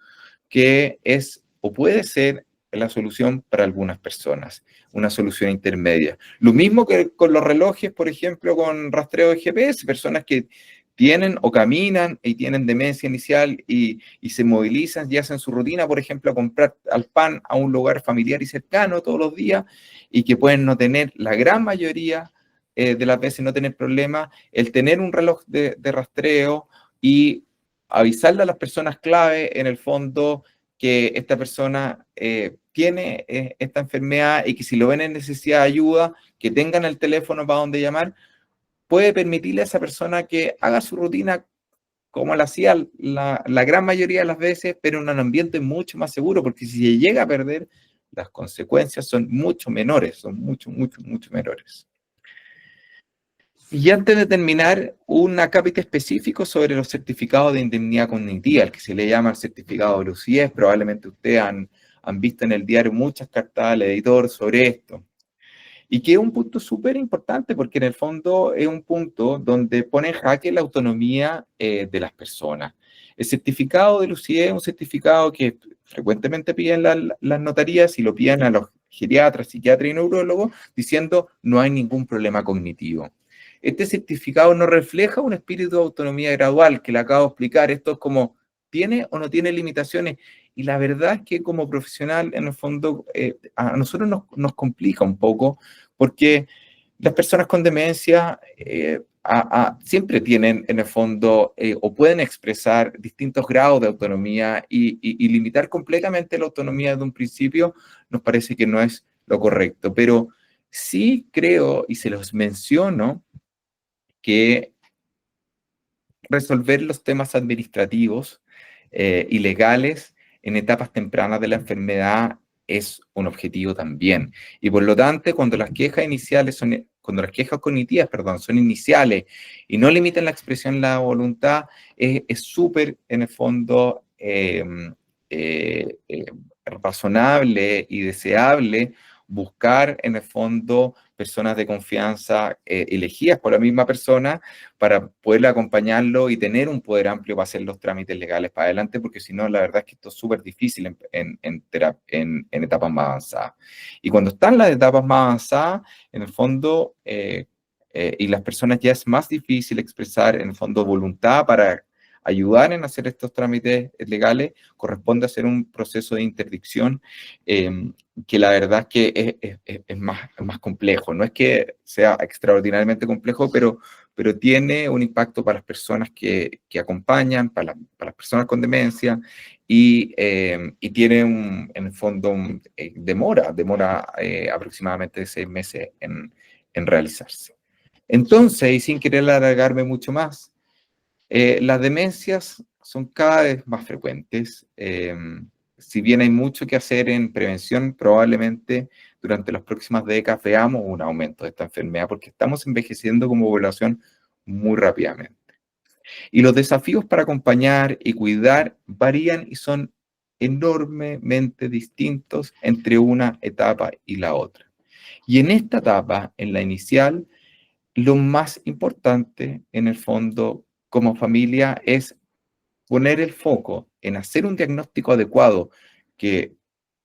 que es o puede ser la solución para algunas personas, una solución intermedia. Lo mismo que con los relojes, por ejemplo, con rastreo de GPS, personas que tienen o caminan y tienen demencia inicial y se movilizan y hacen su rutina, por ejemplo, a comprar al pan a un lugar familiar y cercano todos los días y que pueden no tener, la gran mayoría de las veces no tener problemas, el tener un reloj de rastreo y avisarle a las personas clave, en el fondo, que esta persona tiene esta enfermedad y que si lo ven en necesidad de ayuda, que tengan el teléfono para donde llamar, puede permitirle a esa persona que haga su rutina como la hacía la gran mayoría de las veces, pero en un ambiente mucho más seguro, porque si se llega a perder, las consecuencias son mucho menores, son mucho menores. Y antes de terminar, un acápite específico sobre los certificados de indemnidad cognitiva, el que se le llama el certificado de lucidez. Probablemente ustedes han visto en el diario muchas cartas al editor sobre esto. Y que es un punto súper importante porque en el fondo es un punto donde pone en jaque la autonomía de las personas. El certificado de lucidez es un certificado que frecuentemente piden las notarías y lo piden a los geriatras, psiquiatras y neurólogos diciendo no hay ningún problema cognitivo. Este certificado no refleja un espíritu de autonomía gradual que le acabo de explicar. Esto es como, ¿tiene o no tiene limitaciones? Y la verdad es que como profesional, en el fondo, a nosotros nos complica un poco porque las personas con demencia siempre tienen, en el fondo, o pueden expresar distintos grados de autonomía y limitar completamente la autonomía de un principio nos parece que no es lo correcto. Pero sí creo, y se los menciono, que resolver los temas administrativos y legales en etapas tempranas de la enfermedad es un objetivo también. Y por lo tanto, cuando las quejas iniciales cuando las quejas cognitivas, perdón, son iniciales y no limitan la expresión de la voluntad, es súper, en el fondo, razonable y deseable buscar en el fondo personas de confianza elegidas por la misma persona para poder acompañarlo y tener un poder amplio para hacer los trámites legales para adelante, porque si no, la verdad es que esto es súper difícil en etapas más avanzadas. Y cuando están las etapas más avanzadas, en el fondo, y las personas ya es más difícil expresar en el fondo voluntad para ayudar en hacer estos trámites legales, corresponde hacer un proceso de interdicción que la verdad es que es más complejo. No es que sea extraordinariamente complejo, pero tiene un impacto para las personas que acompañan, para las personas con demencia, y tiene en el fondo demora aproximadamente 6 meses en realizarse. Entonces, y sin querer alargarme mucho más, las demencias son cada vez más frecuentes. Si bien hay mucho que hacer en prevención, probablemente durante las próximas décadas veamos un aumento de esta enfermedad porque estamos envejeciendo como población muy rápidamente. Y los desafíos para acompañar y cuidar varían y son enormemente distintos entre una etapa y la otra. Y en esta etapa, en la inicial, lo más importante en el fondo como familia es poner el foco en hacer un diagnóstico adecuado, que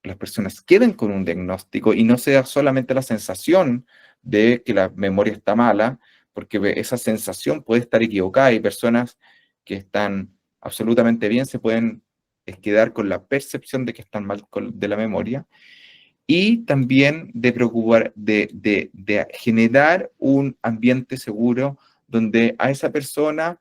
las personas queden con un diagnóstico y no sea solamente la sensación de que la memoria está mala, porque esa sensación puede estar equivocada. Hay personas que están absolutamente bien, se pueden quedar con la percepción de que están mal de la memoria, y también de preocupar, de generar un ambiente seguro donde a esa persona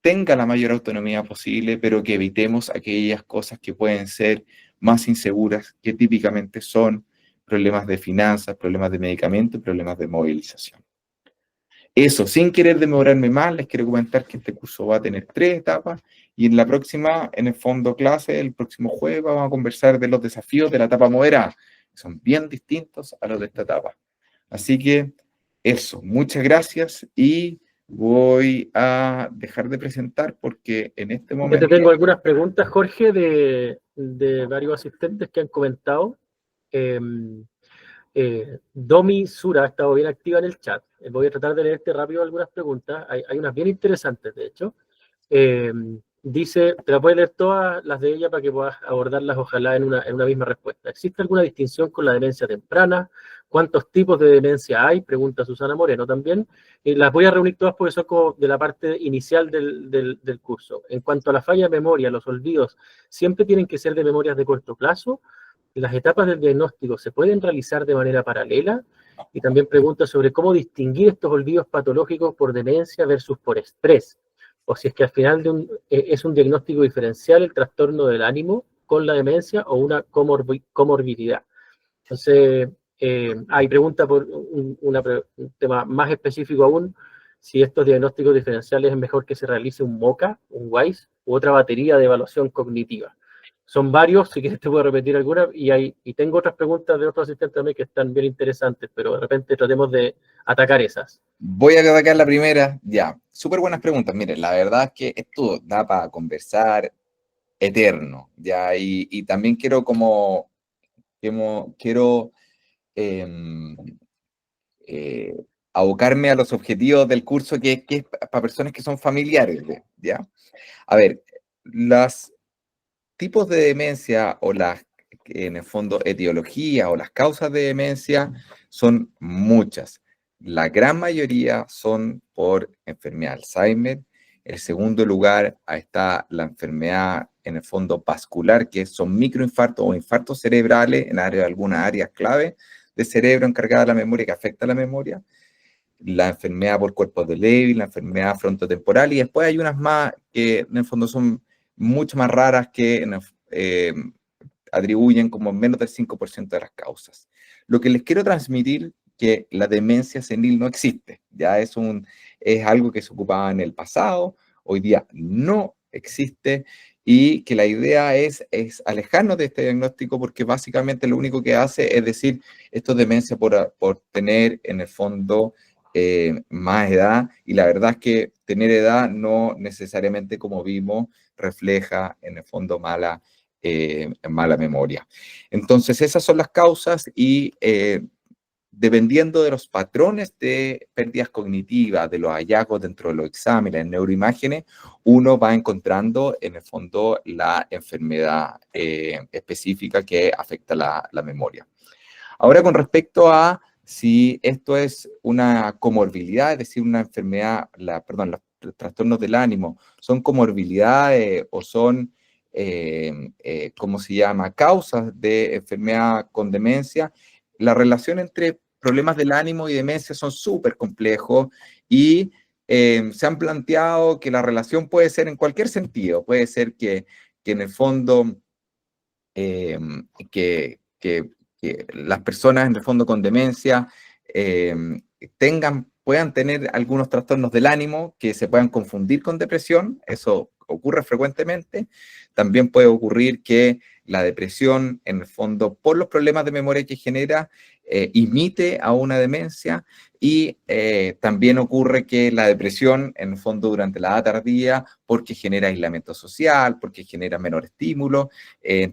tenga la mayor autonomía posible, pero que evitemos aquellas cosas que pueden ser más inseguras, que típicamente son problemas de finanzas, problemas de medicamentos, problemas de movilización. Eso, sin querer demorarme más, les quiero comentar que este curso va a tener 3 etapas y en la próxima, en el fondo clase, el próximo jueves, vamos a conversar de los desafíos de la etapa moderada, que son bien distintos a los de esta etapa. Así que eso, muchas gracias y voy a dejar de presentar porque en este Yo te momento... tengo algunas preguntas, Jorge, de varios asistentes que han comentado. Domi Sura ha estado bien activa en el chat. Voy a tratar de leerte rápido algunas preguntas. Hay unas bien interesantes, de hecho. Dice, te las voy a leer todas las de ella para que puedas abordarlas, ojalá, en una misma respuesta. ¿Existe alguna distinción con la demencia temprana? ¿Cuántos tipos de demencia hay? Pregunta Susana Moreno también. Las voy a reunir todas porque son como de la parte inicial del curso. En cuanto a la falla de memoria, los olvidos, ¿siempre tienen que ser de memorias de corto plazo? ¿Las etapas del diagnóstico se pueden realizar de manera paralela? Y también pregunta sobre cómo distinguir estos olvidos patológicos por demencia versus por estrés, o si es que al final es un diagnóstico diferencial el trastorno del ánimo con la demencia o una comorbilidad. Entonces, hay pregunta por un tema más específico aún, si estos diagnósticos diferenciales es mejor que se realice un MOCA, un WISE u otra batería de evaluación cognitiva. Son varios, si quieres te puedo repetir algunas, y tengo otras preguntas de otros asistentes también que están bien interesantes, pero de repente tratemos de atacar esas. Voy a atacar la primera, ya. Súper buenas preguntas. Miren, la verdad es que esto da para conversar eterno, ya. Y también quiero quiero abocarme a los objetivos del curso que es para personas que son familiares, ¿ya? A ver, los tipos de demencia o las, en el fondo, etiología o las causas de demencia son muchas. La gran mayoría son por enfermedad de Alzheimer. En segundo lugar está la enfermedad, en el fondo, vascular, que son microinfartos o infartos cerebrales en algunas áreas clave del cerebro encargada de la memoria, que afecta a la memoria. La enfermedad por cuerpos de Levy, la enfermedad frontotemporal, y después hay unas más que en el fondo son mucho más raras que atribuyen como menos del 5% de las causas. Lo que les quiero transmitir que la demencia senil no existe, ya es algo que se ocupaba en el pasado, hoy día no existe, y que la idea es alejarnos de este diagnóstico porque básicamente lo único que hace es decir, esto es demencia por tener en el fondo más edad, y la verdad es que tener edad no necesariamente, como vimos, refleja en el fondo mala mala memoria. Entonces, esas son las causas y dependiendo de los patrones de pérdidas cognitivas, de los hallazgos dentro de los exámenes, en neuroimágenes, uno va encontrando en el fondo la enfermedad específica que afecta la memoria. Ahora, con respecto a si esto es una comorbilidad, es decir, una enfermedad, perdón, los trastornos del ánimo, son comorbilidades o son, ¿cómo se llama?, causas de enfermedad con demencia. La relación entre problemas del ánimo y demencia son súper complejos y se han planteado que la relación puede ser en cualquier sentido. Puede ser que en el fondo, que las personas en el fondo con demencia puedan tener algunos trastornos del ánimo que se puedan confundir con depresión. Eso ocurre frecuentemente. También puede ocurrir que la depresión, en el fondo, por los problemas de memoria que genera, imite a una demencia. Y también ocurre que la depresión, en el fondo, durante la edad tardía, porque genera aislamiento social, porque genera menor estímulo,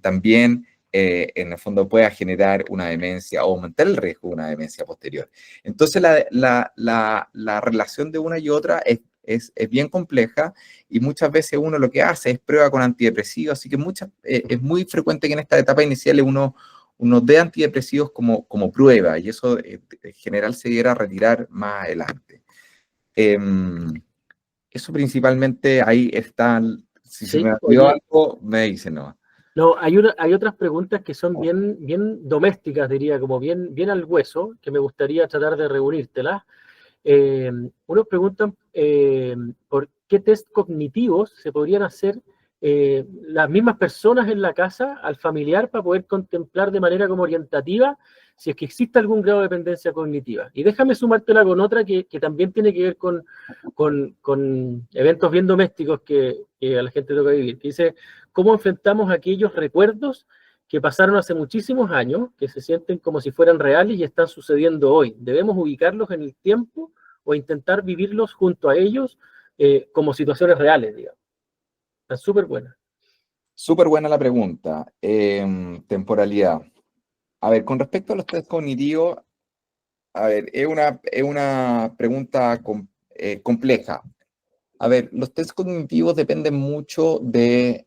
también en el fondo pueda generar una demencia o aumentar el riesgo de una demencia posterior. Entonces, la relación de una y otra es bien compleja y muchas veces uno lo que hace es prueba con antidepresivos, así que es muy frecuente que en esta etapa inicial uno dé antidepresivos como prueba y eso en general se debiera retirar más adelante. Eso principalmente ahí está. Si se Sí, me olvidó oye, algo, me dice no. no, hay otras preguntas que son bien domésticas, diría, como bien al hueso, que me gustaría tratar de reunírtelas. Unos preguntan por qué test cognitivos se podrían hacer las mismas personas en la casa al familiar para poder contemplar de manera como orientativa si es que existe algún grado de dependencia cognitiva. Y déjame sumártela con otra que también tiene que ver con eventos bien domésticos que a la gente toca vivir, que dice, ¿cómo enfrentamos aquellos recuerdos que pasaron hace muchísimos años, que se sienten como si fueran reales y están sucediendo hoy? ¿Debemos ubicarlos en el tiempo o intentar vivirlos junto a ellos como situaciones reales, digamos? Está súper buena. Súper buena la pregunta. Temporalidad. A ver, con respecto a los test cognitivos, a ver, es una pregunta compleja. A ver, los test cognitivos dependen mucho de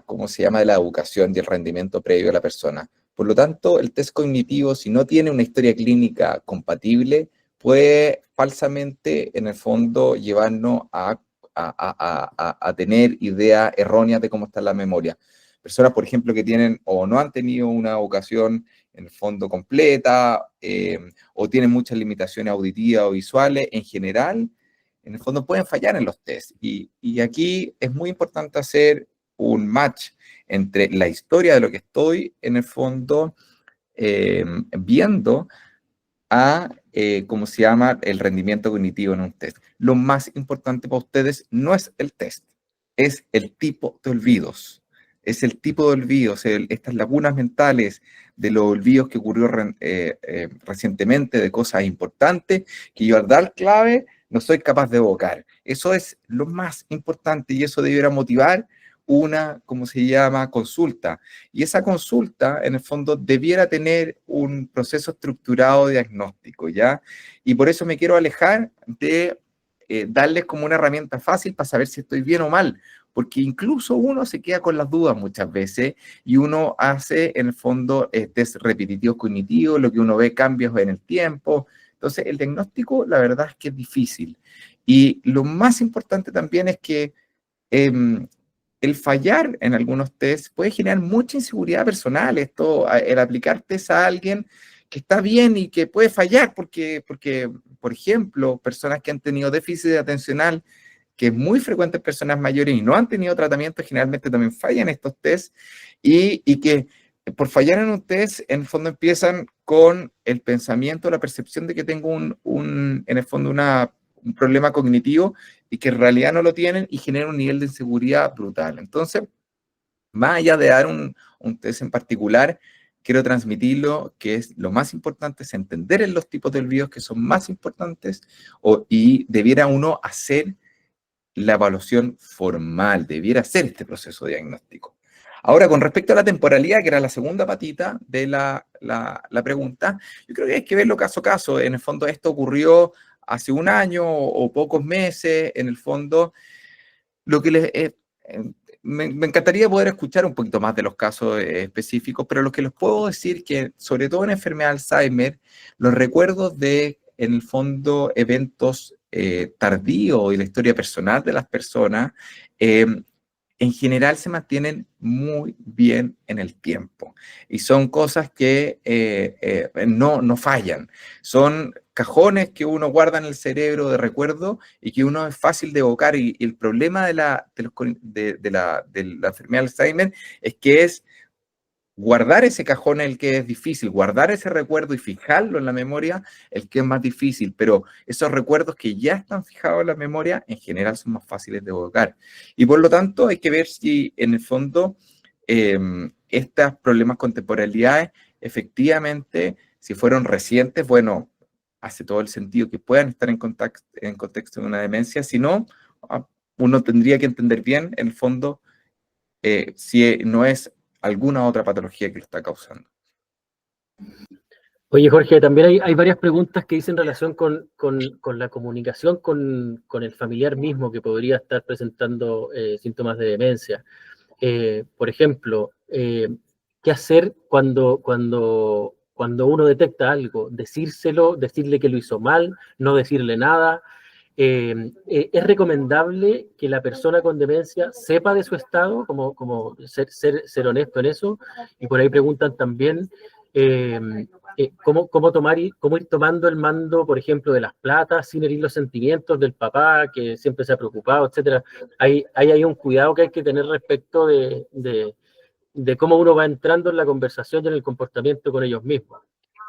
¿cómo se llama?, de la educación y el rendimiento previo a la persona. Por lo tanto, el test cognitivo, si no tiene una historia clínica compatible, puede falsamente, en el fondo, llevarnos a tener ideas erróneas de cómo está la memoria. Personas, por ejemplo, que tienen o no han tenido una educación en el fondo completa, o tienen muchas limitaciones auditivas o visuales, en general, en el fondo pueden fallar en los test. Y aquí es muy importante hacer un match entre la historia de lo que estoy, en el fondo, viendo ¿cómo se llama?, el rendimiento cognitivo en un test. Lo más importante para ustedes no es el test, es el tipo de olvidos. Es el tipo de olvidos, estas lagunas mentales de los olvidos que ocurrió recientemente de cosas importantes que yo al dar clave no soy capaz de evocar. Eso es lo más importante y eso debiera motivar una, ¿cómo se llama?, consulta. Y esa consulta, en el fondo, debiera tener un proceso estructurado de diagnóstico, ¿ya? Y por eso me quiero alejar de darles como una herramienta fácil para saber si estoy bien o mal, porque incluso uno se queda con las dudas muchas veces y uno hace, en el fondo, test repetitivos cognitivos, lo que uno ve cambios en el tiempo. Entonces, el diagnóstico, la verdad es que es difícil. Y lo más importante también es que el fallar en algunos test puede generar mucha inseguridad personal. El aplicar test a alguien que está bien y que puede fallar, porque, por ejemplo, personas que han tenido déficit atencional, que es muy frecuente en personas mayores y no han tenido tratamiento, generalmente también fallan estos tests, y que por fallar en un test, en el fondo empiezan con el pensamiento, la percepción de que tengo en el fondo un problema cognitivo y que en realidad no lo tienen y genera un nivel de inseguridad brutal. Entonces, más allá de dar un test en particular, quiero transmitirlo, que es lo más importante, es entender en los tipos de olvidos que son más importantes y debiera uno hacer la evaluación formal, debiera hacer este proceso diagnóstico. Ahora, con respecto a la temporalidad, que era la segunda patita de la pregunta, yo creo que hay que verlo caso a caso. En el fondo, esto ocurrió hace un año o pocos meses. En el fondo, lo que me encantaría poder escuchar un poquito más de los casos específicos, pero lo que les puedo decir que, sobre todo en enfermedad de Alzheimer, los recuerdos de, en el fondo, eventos tardíos y la historia personal de las personas, en general se mantienen muy bien en el tiempo y son cosas que no fallan. Son cajones que uno guarda en el cerebro de recuerdo y que uno es fácil de evocar. Y el problema de la enfermedad de Alzheimer es que es guardar ese cajón el que es difícil, guardar ese recuerdo y fijarlo en la memoria el que es más difícil, pero esos recuerdos que ya están fijados en la memoria en general son más fáciles de evocar. Y por lo tanto hay que ver si en el fondo estos problemas con temporalidades efectivamente, si fueron recientes, bueno, hace todo el sentido que puedan estar en contexto de una demencia, si no, uno tendría que entender bien en el fondo si no es alguna otra patología que lo está causando. Oye, Jorge, también hay varias preguntas que dicen relación con la comunicación con el familiar mismo que podría estar presentando síntomas de demencia. Por ejemplo, ¿qué hacer cuando uno detecta algo? Decírselo, decirle que lo hizo mal, no decirle nada. ¿Es recomendable que la persona con demencia sepa de su estado, como ser honesto en eso? Y por ahí preguntan también cómo ir tomando el mando, por ejemplo, de las platas sin herir los sentimientos del papá, que siempre se ha preocupado, etcétera. Hay un cuidado que hay que tener respecto de cómo uno va entrando en la conversación y en el comportamiento con ellos mismos.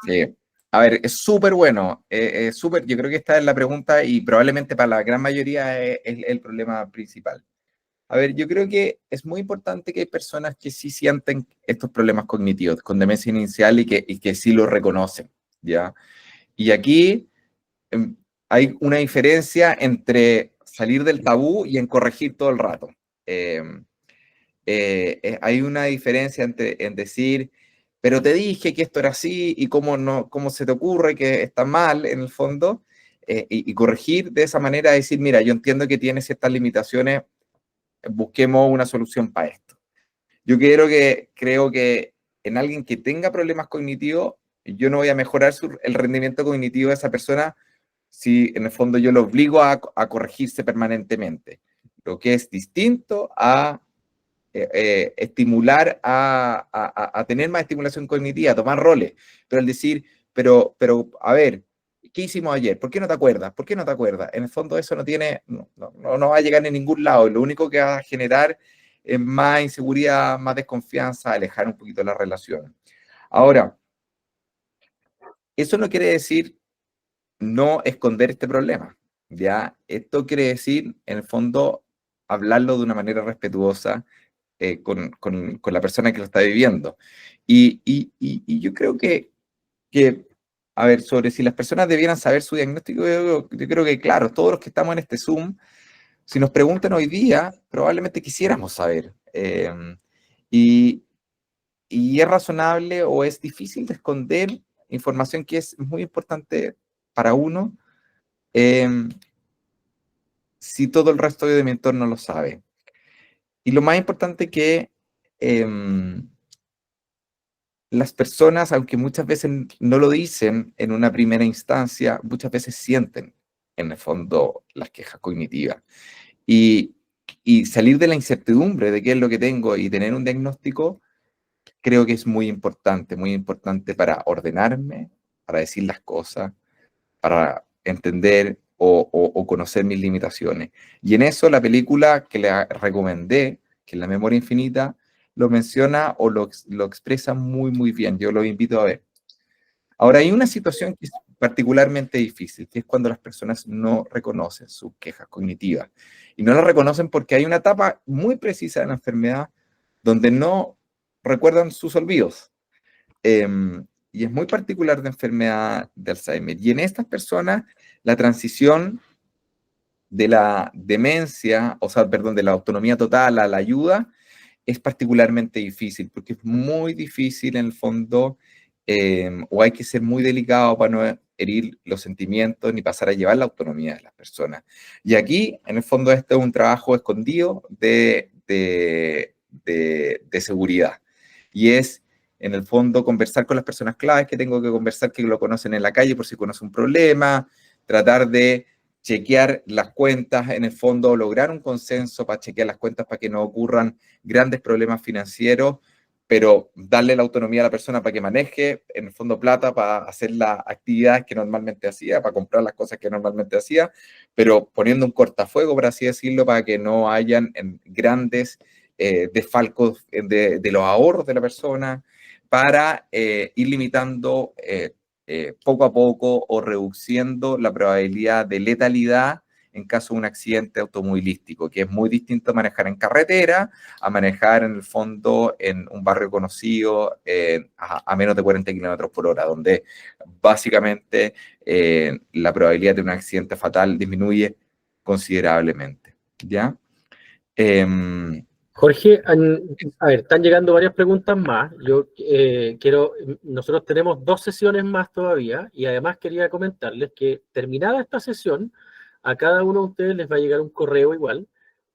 Sí. A ver, es súper bueno, yo creo que esta es la pregunta y probablemente para la gran mayoría es el problema principal. A ver, yo creo que es muy importante que hay personas que sí sienten estos problemas cognitivos con demencia inicial y que sí lo reconocen, ¿ya? Y aquí hay una diferencia entre salir del tabú y en corregir todo el rato. Hay una diferencia en decir, pero te dije que esto era así y cómo se te ocurre que está mal en el fondo, y corregir de esa manera, decir, mira, yo entiendo que tienes ciertas limitaciones, busquemos una solución para esto. Yo creo que en alguien que tenga problemas cognitivos, yo no voy a mejorar el rendimiento cognitivo de esa persona si en el fondo yo lo obligo a corregirse permanentemente. Lo que es distinto a estimular a tener más estimulación cognitiva, a tomar roles, pero el decir, a ver, ¿qué hicimos ayer? ¿Por qué no te acuerdas? ¿Por qué no te acuerdas? En el fondo eso no va a llegar a ningún lado, y lo único que va a generar es más inseguridad, más desconfianza, alejar un poquito la relación. Ahora, eso no quiere decir no esconder este problema, ¿ya? Esto quiere decir, en el fondo, hablarlo de una manera respetuosa, con la persona que lo está viviendo. Y yo creo a ver, sobre si las personas debieran saber su diagnóstico, yo creo que, claro, todos los que estamos en este Zoom, si nos preguntan hoy día, probablemente quisiéramos saber. Y, y es razonable o es difícil de esconder información que es muy importante para uno, si todo el resto de mi entorno lo sabe. Y lo más importante que las personas, aunque muchas veces no lo dicen en una primera instancia, muchas veces sienten en el fondo las quejas cognitivas. Y, y salir de la incertidumbre de qué es lo que tengo y tener un diagnóstico, creo que es muy importante para ordenarme, para decir las cosas, para entender o conocer mis limitaciones. Y en eso la película que le recomendé, que es La Memoria Infinita, lo menciona o lo expresa muy, muy bien. Yo lo invito a ver. Ahora, hay una situación que es particularmente difícil, que es cuando las personas no reconocen sus quejas cognitivas. Y no las reconocen porque hay una etapa muy precisa de la enfermedad donde no recuerdan sus olvidos. Y es muy particular de enfermedad de Alzheimer. Y en estas personas, la transición de la demencia, o sea, perdón, de la autonomía total a la ayuda, es particularmente difícil, porque es muy difícil en el fondo, o hay que ser muy delicado para no herir los sentimientos ni pasar a llevar la autonomía de las personas. Y aquí, en el fondo, este es un trabajo escondido de seguridad. Y es, en el fondo, conversar con las personas claves que tengo que conversar, que lo conocen en la calle por si conocen un problema, tratar de chequear las cuentas, en el fondo lograr un consenso para chequear las cuentas para que no ocurran grandes problemas financieros, pero darle la autonomía a la persona para que maneje, en el fondo, plata para hacer las actividades que normalmente hacía, para comprar las cosas que normalmente hacía, pero poniendo un cortafuego, por así decirlo, para que no hayan grandes desfalcos de los ahorros de la persona, para ir limitando poco a poco o reduciendo la probabilidad de letalidad en caso de un accidente automovilístico, que es muy distinto a manejar en carretera, a manejar en el fondo en un barrio conocido a menos de 40 kilómetros por hora, donde básicamente la probabilidad de un accidente fatal disminuye considerablemente, ¿ya? Jorge, a ver, están llegando varias preguntas más. Yo nosotros tenemos 2 sesiones más todavía y además quería comentarles que terminada esta sesión, a cada uno de ustedes les va a llegar un correo igual,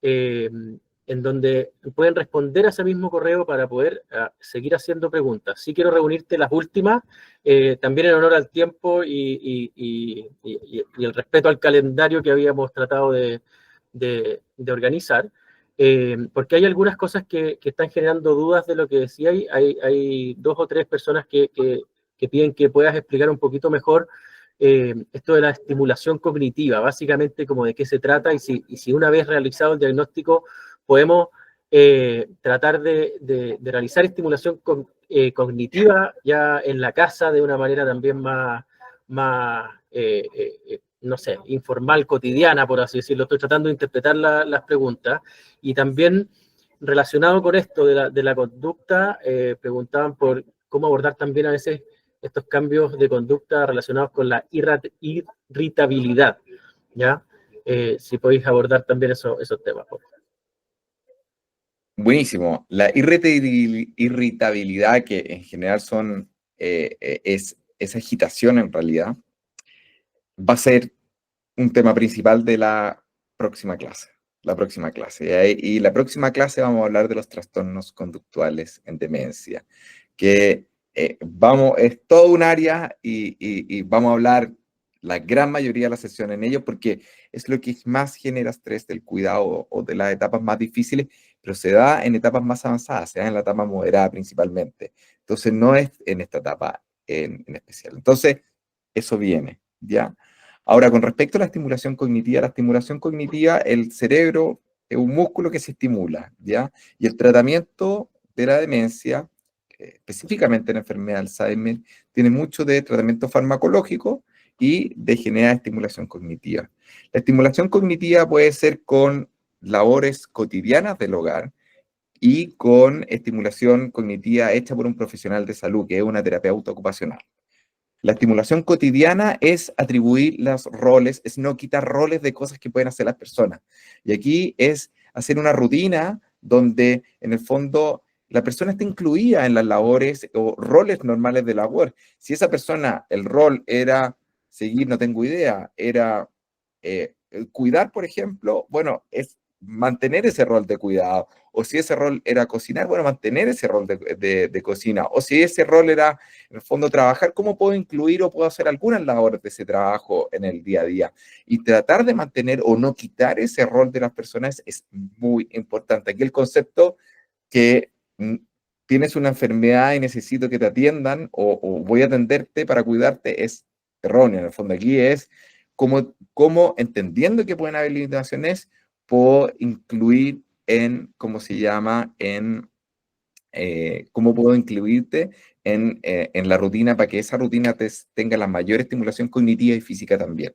en donde pueden responder a ese mismo correo para poder seguir haciendo preguntas. Sí quiero reunirte las últimas, también en honor al tiempo y el respeto al calendario que habíamos tratado de organizar. Porque hay algunas cosas que están generando dudas de lo que decía. Hay 2 o 3 personas que piden que puedas explicar un poquito mejor esto de la estimulación cognitiva, básicamente como de qué se trata y si una vez realizado el diagnóstico podemos tratar de realizar estimulación cognitiva ya en la casa de una manera también más no sé, informal, cotidiana, por así decirlo. Estoy tratando de interpretar las preguntas. Y también relacionado con esto de la conducta, preguntaban por cómo abordar también a veces estos cambios de conducta relacionados con la irritabilidad, ¿ya? Si podéis abordar también esos temas, por favor. Buenísimo. La irritabilidad, que en general es agitación en realidad, va a ser un tema principal de la próxima clase. Y la próxima clase vamos a hablar de los trastornos conductuales en demencia, que es todo un área y vamos a hablar la gran mayoría de la sesión en ello, porque es lo que más genera estrés del cuidado o de las etapas más difíciles, pero se da en etapas más avanzadas, se da en la etapa moderada principalmente. Entonces no es en esta etapa en especial. Entonces, eso viene, ¿ya? Ahora, con respecto a la estimulación cognitiva, el cerebro es un músculo que se estimula, ¿ya? Y el tratamiento de la demencia, específicamente en la enfermedad de Alzheimer, tiene mucho de tratamiento farmacológico y de generar estimulación cognitiva. La estimulación cognitiva puede ser con labores cotidianas del hogar y con estimulación cognitiva hecha por un profesional de salud, que es una terapeuta ocupacional. La estimulación cotidiana es atribuir los roles, es no quitar roles de cosas que pueden hacer las personas. Y aquí es hacer una rutina donde, en el fondo, la persona está incluida en las labores o roles normales de labor. Si esa persona, el rol era seguir, no tengo idea, era cuidar, por ejemplo, bueno, es mantener ese rol de cuidado. O si ese rol era cocinar, bueno, mantener ese rol de cocina. O si ese rol era, en el fondo, trabajar, ¿cómo puedo incluir o puedo hacer algunas labores de ese trabajo en el día a día? Y tratar de mantener o no quitar ese rol de las personas es muy importante. Aquí el concepto que tienes una enfermedad y necesito que te atiendan o voy a atenderte para cuidarte es erróneo. En el fondo aquí es cómo entendiendo que pueden haber limitaciones, puedo incluir ¿cómo se llama? Cómo puedo incluirte en la rutina para que esa rutina tenga la mayor estimulación cognitiva y física también.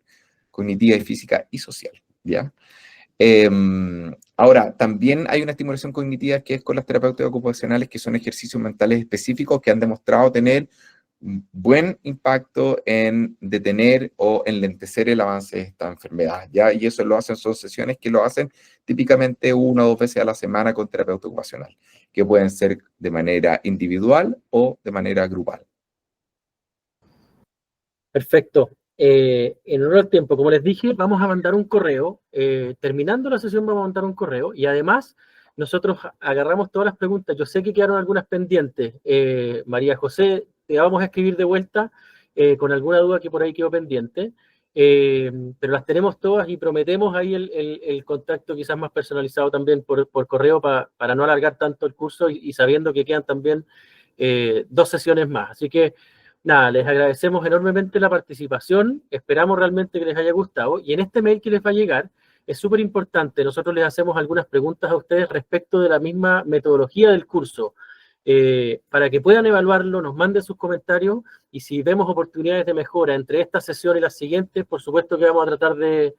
Cognitiva y física y social, ¿ya? Ahora, también hay una estimulación cognitiva que es con las terapeutas ocupacionales, que son ejercicios mentales específicos que han demostrado tener un buen impacto en detener o enlentecer el avance de esta enfermedad, ¿ya? Y eso son sesiones que lo hacen típicamente 1 o 2 veces a la semana con terapeuta ocupacional. que pueden ser de manera individual o de manera grupal. Perfecto. En honor al tiempo, como les dije, vamos a mandar un correo. Terminando la sesión vamos a mandar un correo y además nosotros agarramos todas las preguntas. Yo sé que quedaron algunas pendientes. María José, te vamos a escribir de vuelta con alguna duda que por ahí quedó pendiente. Pero las tenemos todas y prometemos ahí el contacto quizás más personalizado también por correo para no alargar tanto el curso y sabiendo que quedan también 2 sesiones más. Así que nada, les agradecemos enormemente la participación, esperamos realmente que les haya gustado y en este mail que les va a llegar es súper importante, nosotros les hacemos algunas preguntas a ustedes respecto de la misma metodología del curso, para que puedan evaluarlo, nos manden sus comentarios y si vemos oportunidades de mejora entre esta sesión y las siguientes, por supuesto que vamos a tratar de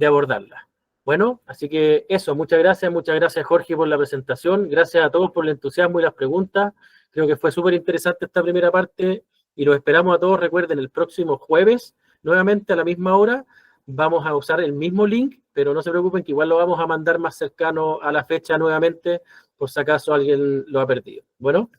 abordarlas. Bueno, así que eso, muchas gracias Jorge por la presentación, gracias a todos por el entusiasmo y las preguntas, creo que fue súper interesante esta primera parte y los esperamos a todos. Recuerden, el próximo jueves, nuevamente a la misma hora, vamos a usar el mismo link, pero no se preocupen que igual lo vamos a mandar más cercano a la fecha nuevamente, por si acaso alguien lo ha perdido. Bueno,